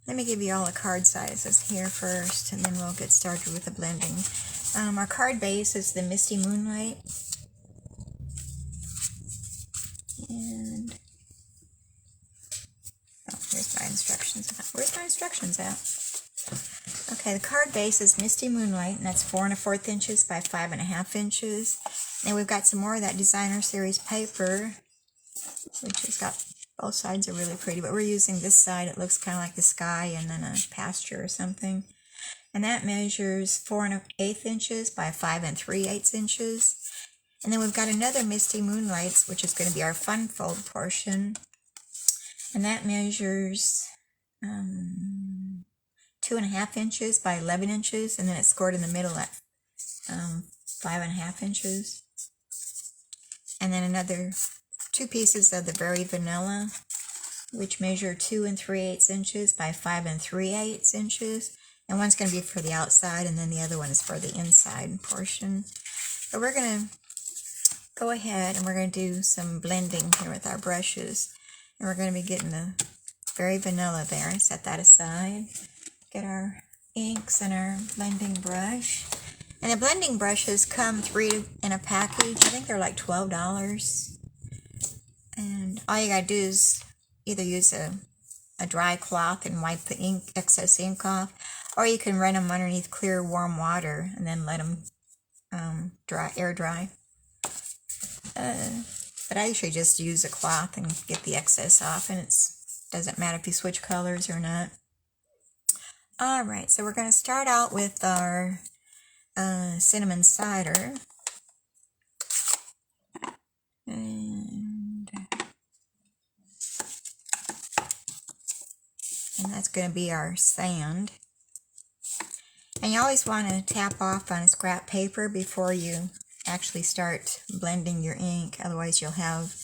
let me give you all the card sizes here first, and then we'll get started with the blending. Our card base is the Misty Moonlight. And, oh, here's my instructions. Where's my instructions at? Okay, the card base is Misty Moonlight, and that's 4 1/4 inches by 5 1/2 inches. And we've got some more of that designer series paper, which has got both sides are really pretty, but we're using this side. It looks kind of like the sky and then a pasture or something. And that measures 4 1/8 inches by 5 3/8 inches. And then we've got another Misty Moonlights, which is going to be our fun fold portion. And that measures 2 1/2 inches by 11 inches. And then it's scored in the middle at 5 1/2 inches. And then another 2 pieces of the Berry Vanilla, which measure 2 3/8 inches by 5 3/8 inches. And one's going to be for the outside, and then the other one is for the inside portion. But we're going to go ahead and we're going to do some blending here with our brushes. And we're going to be getting the Berry Vanilla there. Set that aside. Get our inks and our blending brush. And the blending brushes come 3 in a package. I think they're like $12. And all you got to do is either use a dry cloth and wipe the excess ink off, or you can run them underneath clear warm water and then let them air dry. But I usually just use a cloth and get the excess off, and it doesn't matter if you switch colors or not. Alright, so we're going to start out with our cinnamon cider. And that's going to be our sand. And you always want to tap off on scrap paper before you actually start blending your ink. Otherwise you'll have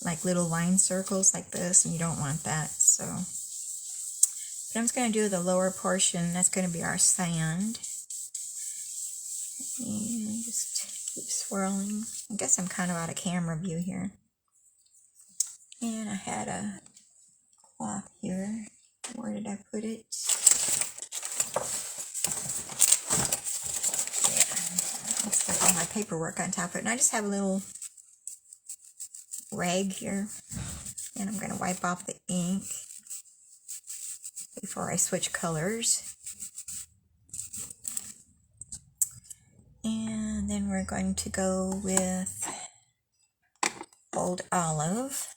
like little line circles like this, and you don't want that. So, but I'm just going to do the lower portion. That's going to be our sand. And just keep swirling. I guess I'm kind of out of camera view here. And I had a cloth here. Where did I put it? Yeah, looks like all my paperwork on top of it. And I just have a little rag here. And I'm going to wipe off the ink before I switch colors. And then we're going to go with Old Olive.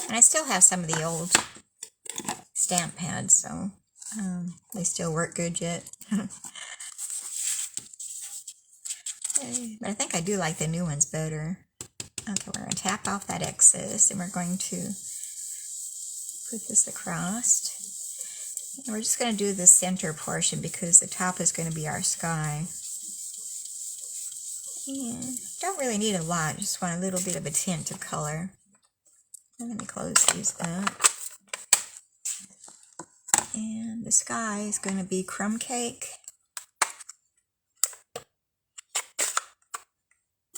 And I still have some of the old stamp pads, so they still work good yet. But I think I do like the new ones better. Okay, we're going to tap off that excess, and we're going to put this across. And we're just going to do the center portion because the top is going to be our sky. And don't really need a lot, just want a little bit of a tint of color. Let me close these up. And the sky is going to be crumb cake.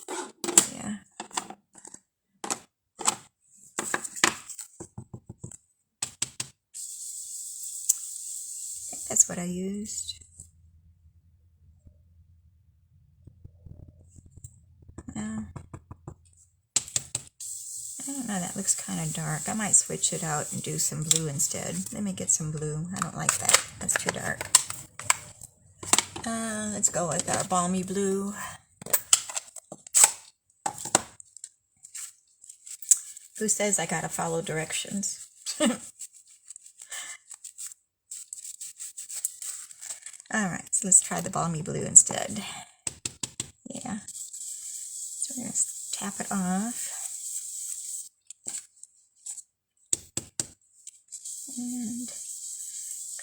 Yeah. I think that's what I used. I don't know, that looks kind of dark. I might switch it out and do some blue instead. Let me get some blue. I don't like that. That's too dark. Let's go with our balmy blue. Who says I gotta follow directions? Alright, so let's try the balmy blue instead. Yeah. So we're going to tap it off. And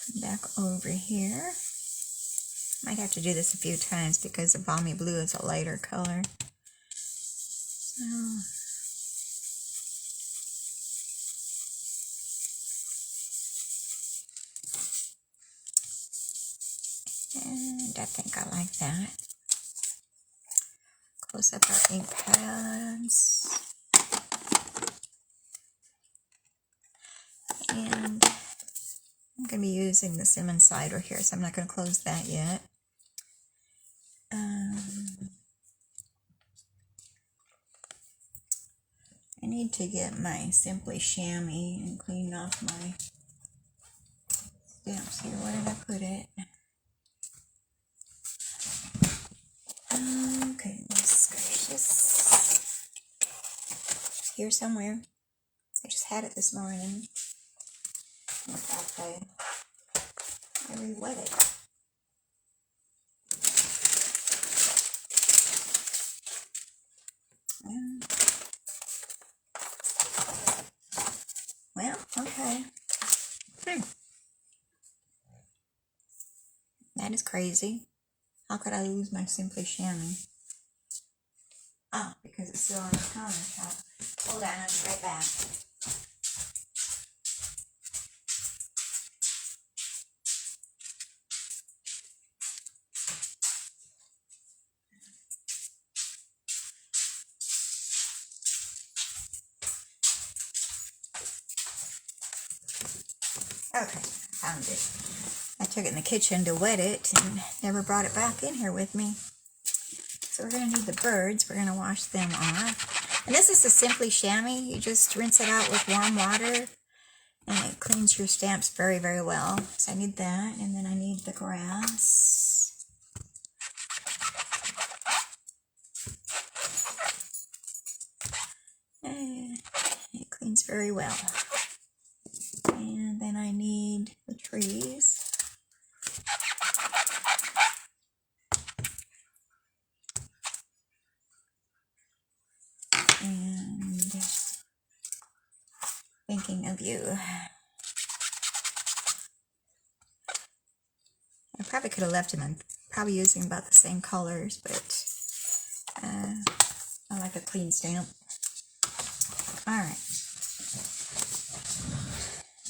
come back over here. Might have to do this a few times because the balmy blue is a lighter color. So, and I think I like that. Close up our ink pads. And I'm going to be using the cinnamon cider here, so I'm not going to close that yet. I need to get my Simply Chamois and clean off my stamps here. Where did I put it? here somewhere. I just had it this morning. In fact, I re-wet it. Well, okay. That is crazy. How could I lose my Simply Chamois? Oh, because it's still on the countertop. Hold on, I'll be right back. Okay, found it. I took it in the kitchen to wet it and never brought it back in here with me. So we're going to need the birds. We're going to wash them off. And this is the Simply Chamois. You just rinse it out with warm water and it cleans your stamps very, very well. So I need that, and then I need the grass. And it cleans very well. And then I need the trees. And thinking of you. I probably could have left them. I'm probably using about the same colors, but I like a clean stamp. Alright.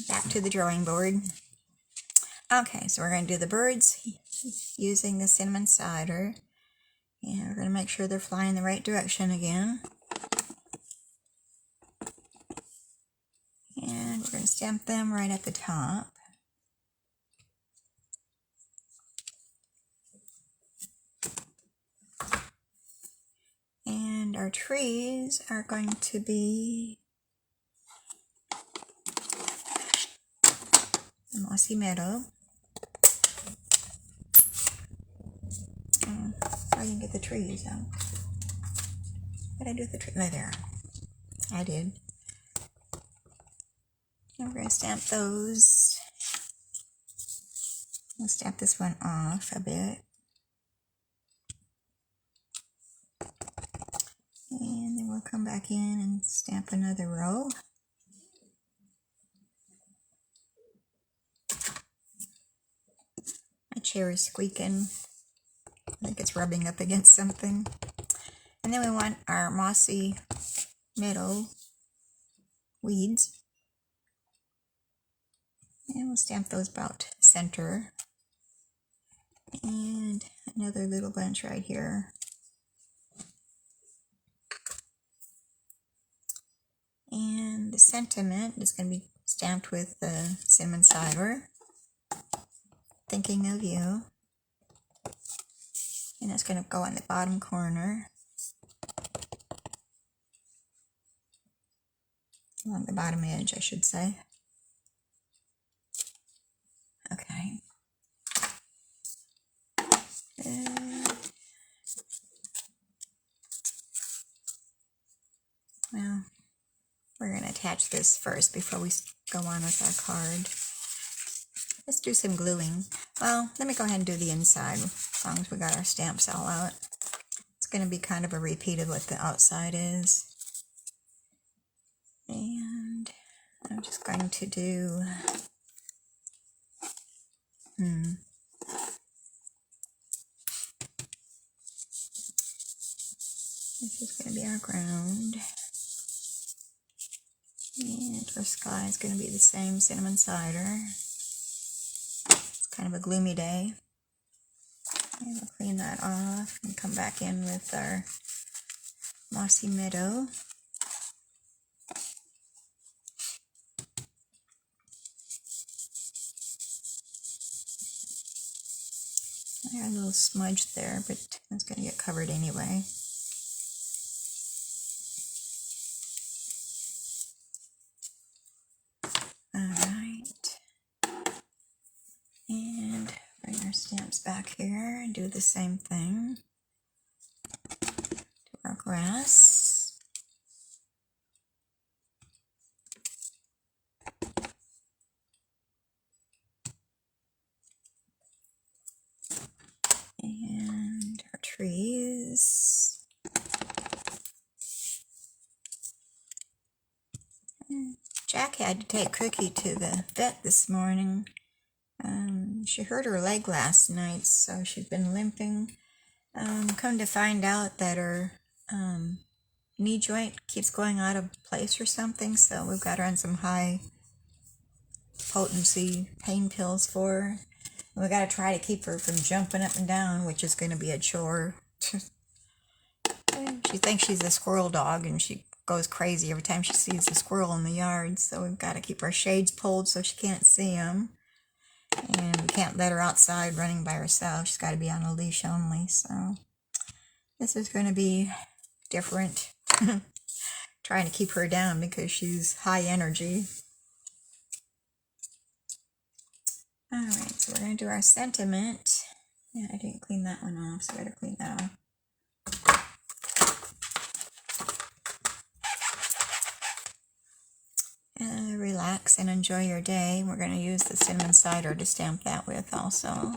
Back to the drawing board. Okay, so we're going to do the birds using the cinnamon cider. And we're going to make sure they're flying the right direction again. And we're going to stamp them right at the top. And our trees are going to be the mossy meadow. I didn't get the trees out. What did I do with the tree? Oh, there. I did. And we're going to stamp those. We'll stamp this one off a bit. And then we'll come back in and stamp another row. My chair is squeaking. I think it's rubbing up against something. And then we want our mossy meadow weeds. And we'll stamp those about center. And another little bunch right here. And the sentiment is going to be stamped with the cinnamon cider. Thinking of you. And that's going to go on the bottom corner. Along the bottom edge, I should say. Okay. Well, we're going to attach this first before we go on with our card. Let's do some gluing. Well, let me go ahead and do the inside as long as we got our stamps all out. It's going to be kind of a repeat of what the outside is. And I'm just going to do... This is going to be our ground. And our sky is going to be the same cinnamon cider. It's kind of a gloomy day. And we'll clean that off and come back in with our mossy meadow. I got a little smudge there, but it's going to get covered anyway. Alright. And bring our stamps back here and do the same thing. Do our grass. trees. Jack had to take Cookie to the vet this morning. She hurt her leg last night, so she's been limping. Come to find out that her knee joint keeps going out of place or something, so we've got her on some high potency pain pills for her. We got to try to keep her from jumping up and down, which is going to be a chore. She thinks she's a squirrel dog, and she goes crazy every time she sees a squirrel in the yard, so we've got to keep our shades pulled so she can't see them. And we can't let her outside running by herself. She's got to be on a leash only, so this is going to be different. Trying to keep her down because she's high energy. Alright, so we're going to do our sentiment. Yeah, I didn't clean that one off, so I better clean that off. Relax and enjoy your day. We're going to use the cinnamon cider to stamp that with also.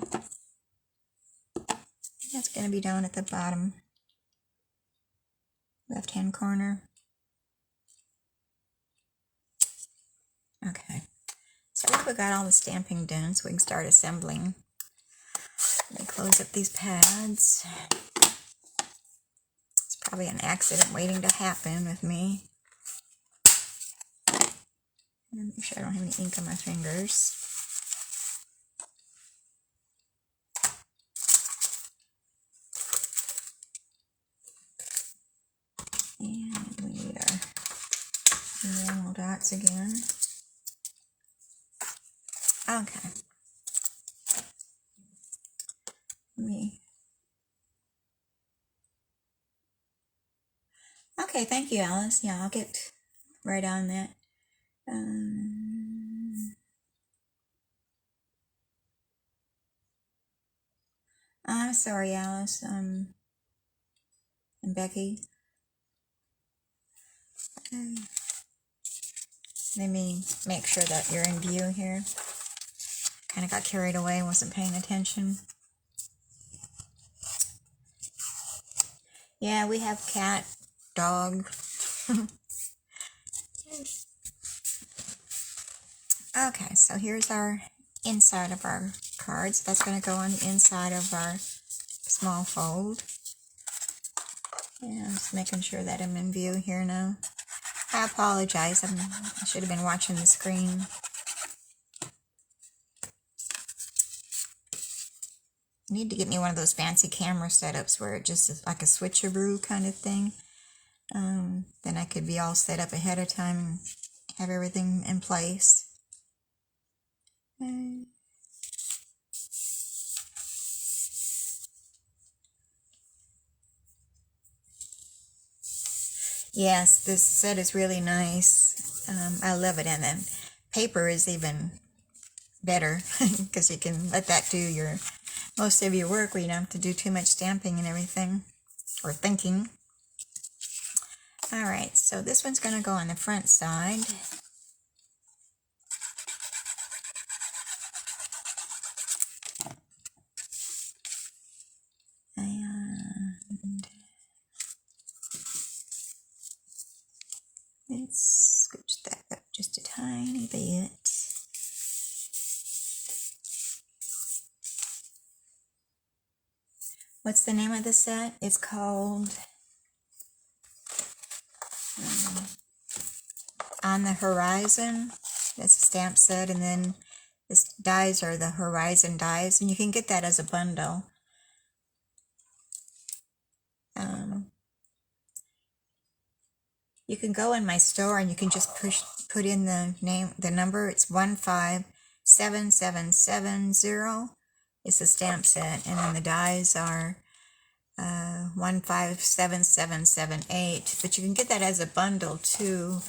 That's going to be down at the bottom left-hand corner. Okay, so I think we got all the stamping done, so we can start assembling. Let me close up these pads. It's probably an accident waiting to happen with me. Make sure I don't have any ink on my fingers. And we need our enamel dots again. Okay. Okay, thank you, Alice. Yeah, I'll get right on that. I'm sorry, Alice. And Becky. Okay. Let me make sure that you're in view here. Kind of got carried away, wasn't paying attention. Yeah, we have cat, dog. Okay, so here's our inside of our cards. That's going to go on the inside of our small fold. And I'm just making sure that I'm in view here now. I apologize. I should have been watching the screen. I need to get me one of those fancy camera setups where it just is like a switcheroo kind of thing. Then I could be all set up ahead of time and have everything in place. Yes, this set is really nice. I love it, and then paper is even better because you can let that do most of your work where you don't have to do too much stamping and everything, or thinking. Alright, so this one's going to go on the front side. And let's scooch that up just a tiny bit. What's the name of the set? It's called On the Horizon. That's a stamp set, and then the dies are the Horizon dies, and you can get that as a bundle. You can go in my store and you can just put in the number. It's 157770. It's a stamp set, and then the dies are 157778. But you can get that as a bundle too,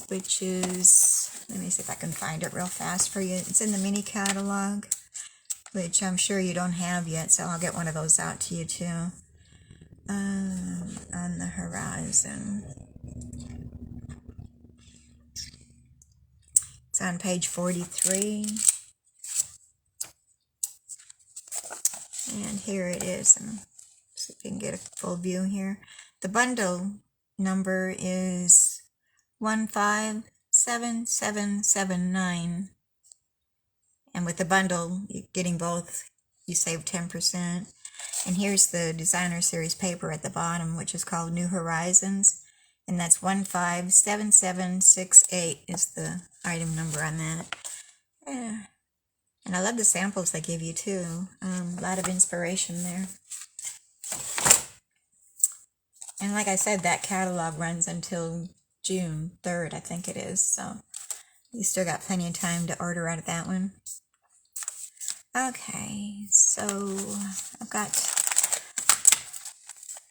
which is, let me see if I can find it real fast for you. It's in the mini catalog, which I'm sure you don't have yet, so I'll get one of those out to you too. On the Horizon. It's on page 43. And here it is. I'm So if you can get a full view here. The bundle number is 157779. And with the bundle, you're getting both, you save 10%. And here's the designer series paper at the bottom, which is called New Horizons. And that's 157768 is the item number on that. Yeah. And I love the samples they give you too. A lot of inspiration there. And like I said, that catalog runs until June 3rd, I think it is. So you still got plenty of time to order out of that one. Okay, so I've got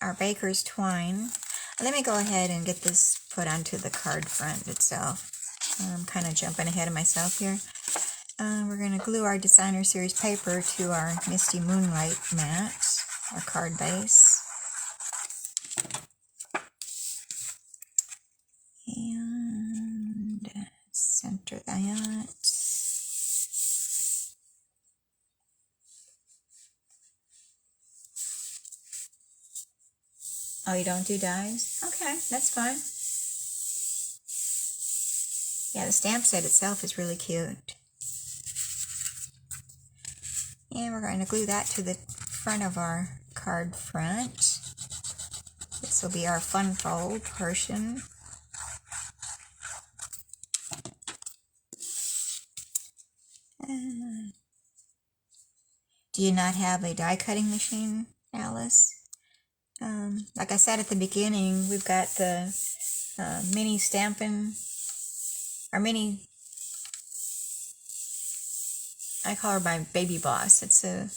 our baker's twine. Let me go ahead and get this put onto the card front itself. I'm kind of jumping ahead of myself here. We're going to glue our designer series paper to our Misty Moonlight mat, our card base. And center that. Oh, you don't do dies? Okay, that's fine. Yeah, the stamp set itself is really cute. And we're going to glue that to the front of our card front. This will be our fun fold portion. Do you not have a die cutting machine, Alice? Like I said at the beginning, we've got the mini Stampin', our mini, I call her my baby boss. It's a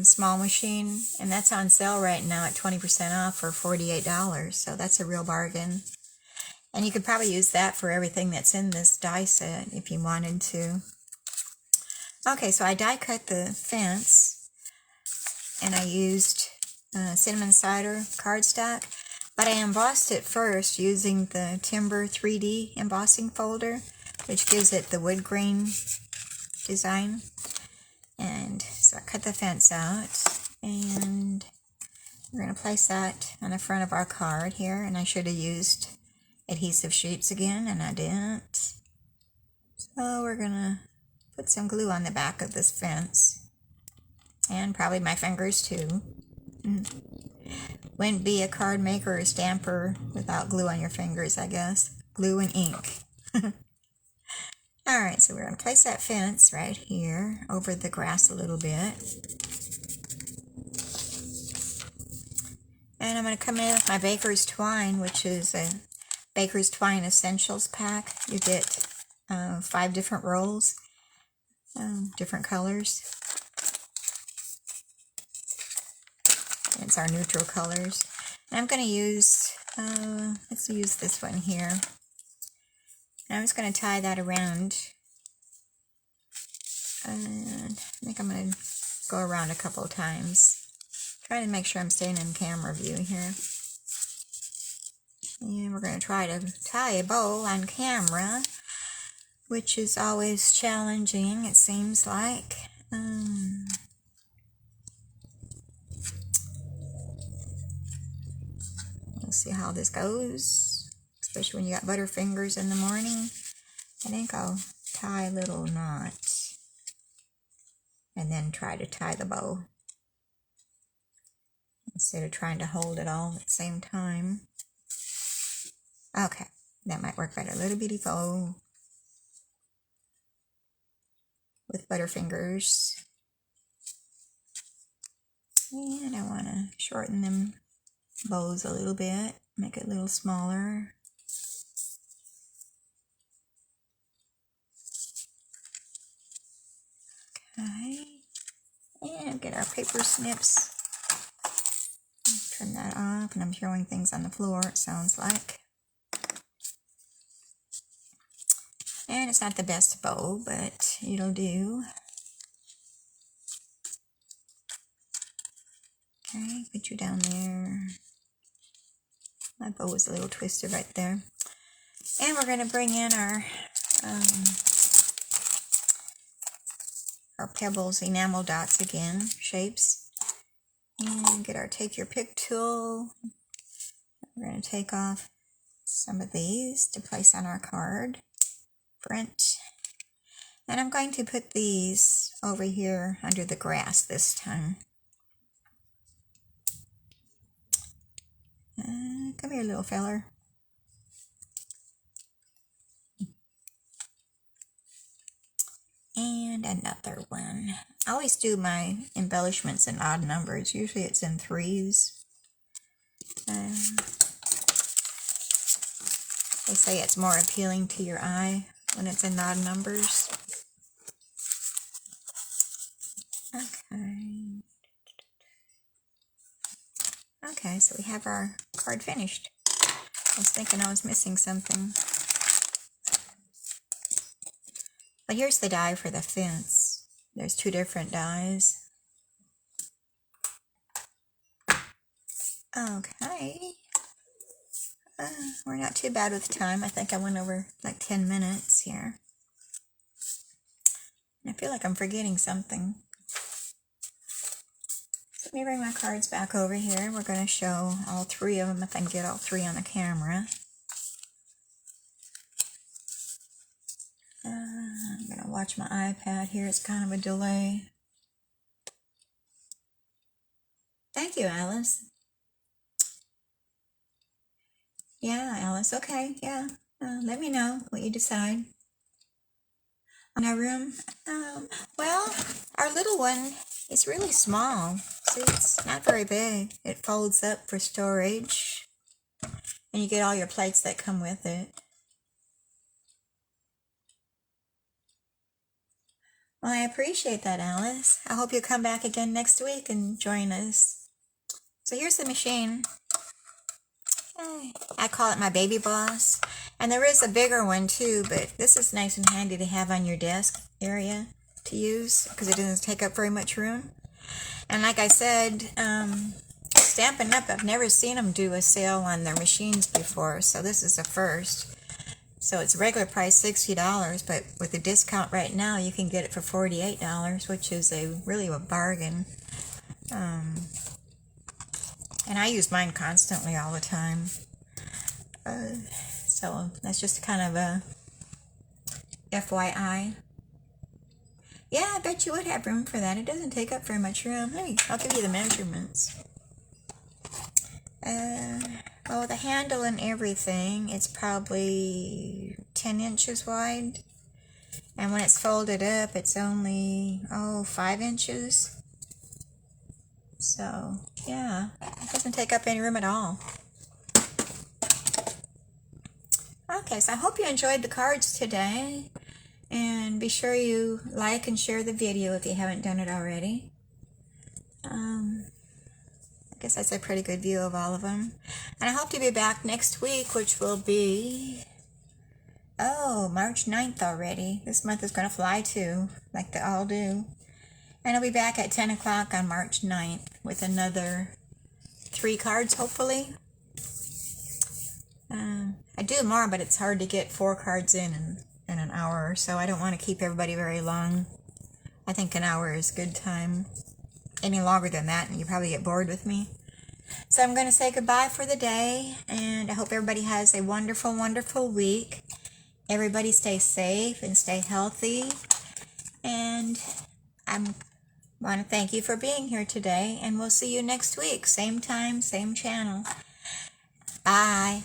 small machine, and that's on sale right now at 20% off for $48, so that's a real bargain. And you could probably use that for everything that's in this die set if you wanted to. Okay, so I die cut the fence, and I used cinnamon cider cardstock, but I embossed it first using the Timber 3D embossing folder, which gives it the wood grain design. And so I cut the fence out, and we're going to place that on the front of our card here, and I should have used adhesive sheets again, and I didn't. So we're going to put some glue on the back of this fence, and probably my fingers too. Wouldn't be a card maker or stamper without glue on your fingers, I guess. Glue and ink. Alright, so we're going to place that fence right here over the grass a little bit. And I'm going to come in with my baker's twine, which is a baker's twine essentials pack. You get 5 different rolls, different colors. It's our neutral colors. And I'm going to use, let's use this one here. And I'm just going to tie that around. And I think I'm going to go around a couple of times. Trying to make sure I'm staying in camera view here. And we're going to try to tie a bow on camera, which is always challenging, it seems like. We'll see how this goes, especially when you got butterfingers in the morning. I think I'll tie a little knot and then try to tie the bow instead of trying to hold it all at the same time. Okay, that might work better. Little bitty bow with butterfingers. And I want to shorten them bows a little bit, make it a little smaller. Okay, and get our paper snips. Turn that off, and I'm throwing things on the floor, it sounds like. And it's not the best bow, but it'll do. Okay, put you down there. My bow is a little twisted right there. And we're going to bring in our pebbles, enamel dots again, shapes. And get our Take Your Pick tool. We're going to take off some of these to place on our card. Print. And I'm going to put these over here under the grass this time. Come here, little feller. And another one. I always do my embellishments in odd numbers. Usually it's in threes. They say it's more appealing to your eye when it's in odd numbers. Okay. Okay, so we have our card finished. I was thinking I was missing something. Well, here's the die for the fence. There's two different dies. Okay. We're not too bad with time. I think I went over like 10 minutes here. I feel like I'm forgetting something. So let me bring my cards back over here. We're going to show all three of them if I can get all three on the camera. I'm going to watch my iPad here. It's kind of a delay. Thank you, Alice. Yeah, Alice. Okay, yeah. Let me know what you decide. On our room, well, our little one is really small. See, it's not very big. It folds up for storage. And you get all your plates that come with it. Well, I appreciate that, Alice. I hope you'll come back again next week and join us. So here's the machine. I call it my baby boss. And there is a bigger one too, but this is nice and handy to have on your desk area to use because it doesn't take up very much room. And like I said, Stampin' Up, I've never seen them do a sale on their machines before, so this is the first. So it's regular price $60, but with the discount right now, you can get it for $48, which is really a bargain. And I use mine constantly all the time. So that's just kind of a FYI. Yeah, I bet you would have room for that. It doesn't take up very much room. I'll give you the measurements. Oh, the handle and everything, it's probably 10 inches wide. And when it's folded up, it's only, 5 inches. So, yeah, it doesn't take up any room at all. Okay, so I hope you enjoyed the cards today. And be sure you like and share the video if you haven't done it already. I guess that's a pretty good view of all of them. And I hope to be back next week, which will be, March 9th already. This month is going to fly too, like they all do. And I'll be back at 10 o'clock on March 9th with another 3 cards, hopefully. I do more, but it's hard to get 4 cards in an hour or so. I don't want to keep everybody very long. I think an hour is good time. Any longer than that, and you probably get bored with me. So I'm going to say goodbye for the day, and I hope everybody has a wonderful, wonderful week. Everybody stay safe and stay healthy. And I want to thank you for being here today, and we'll see you next week. Same time, same channel. Bye.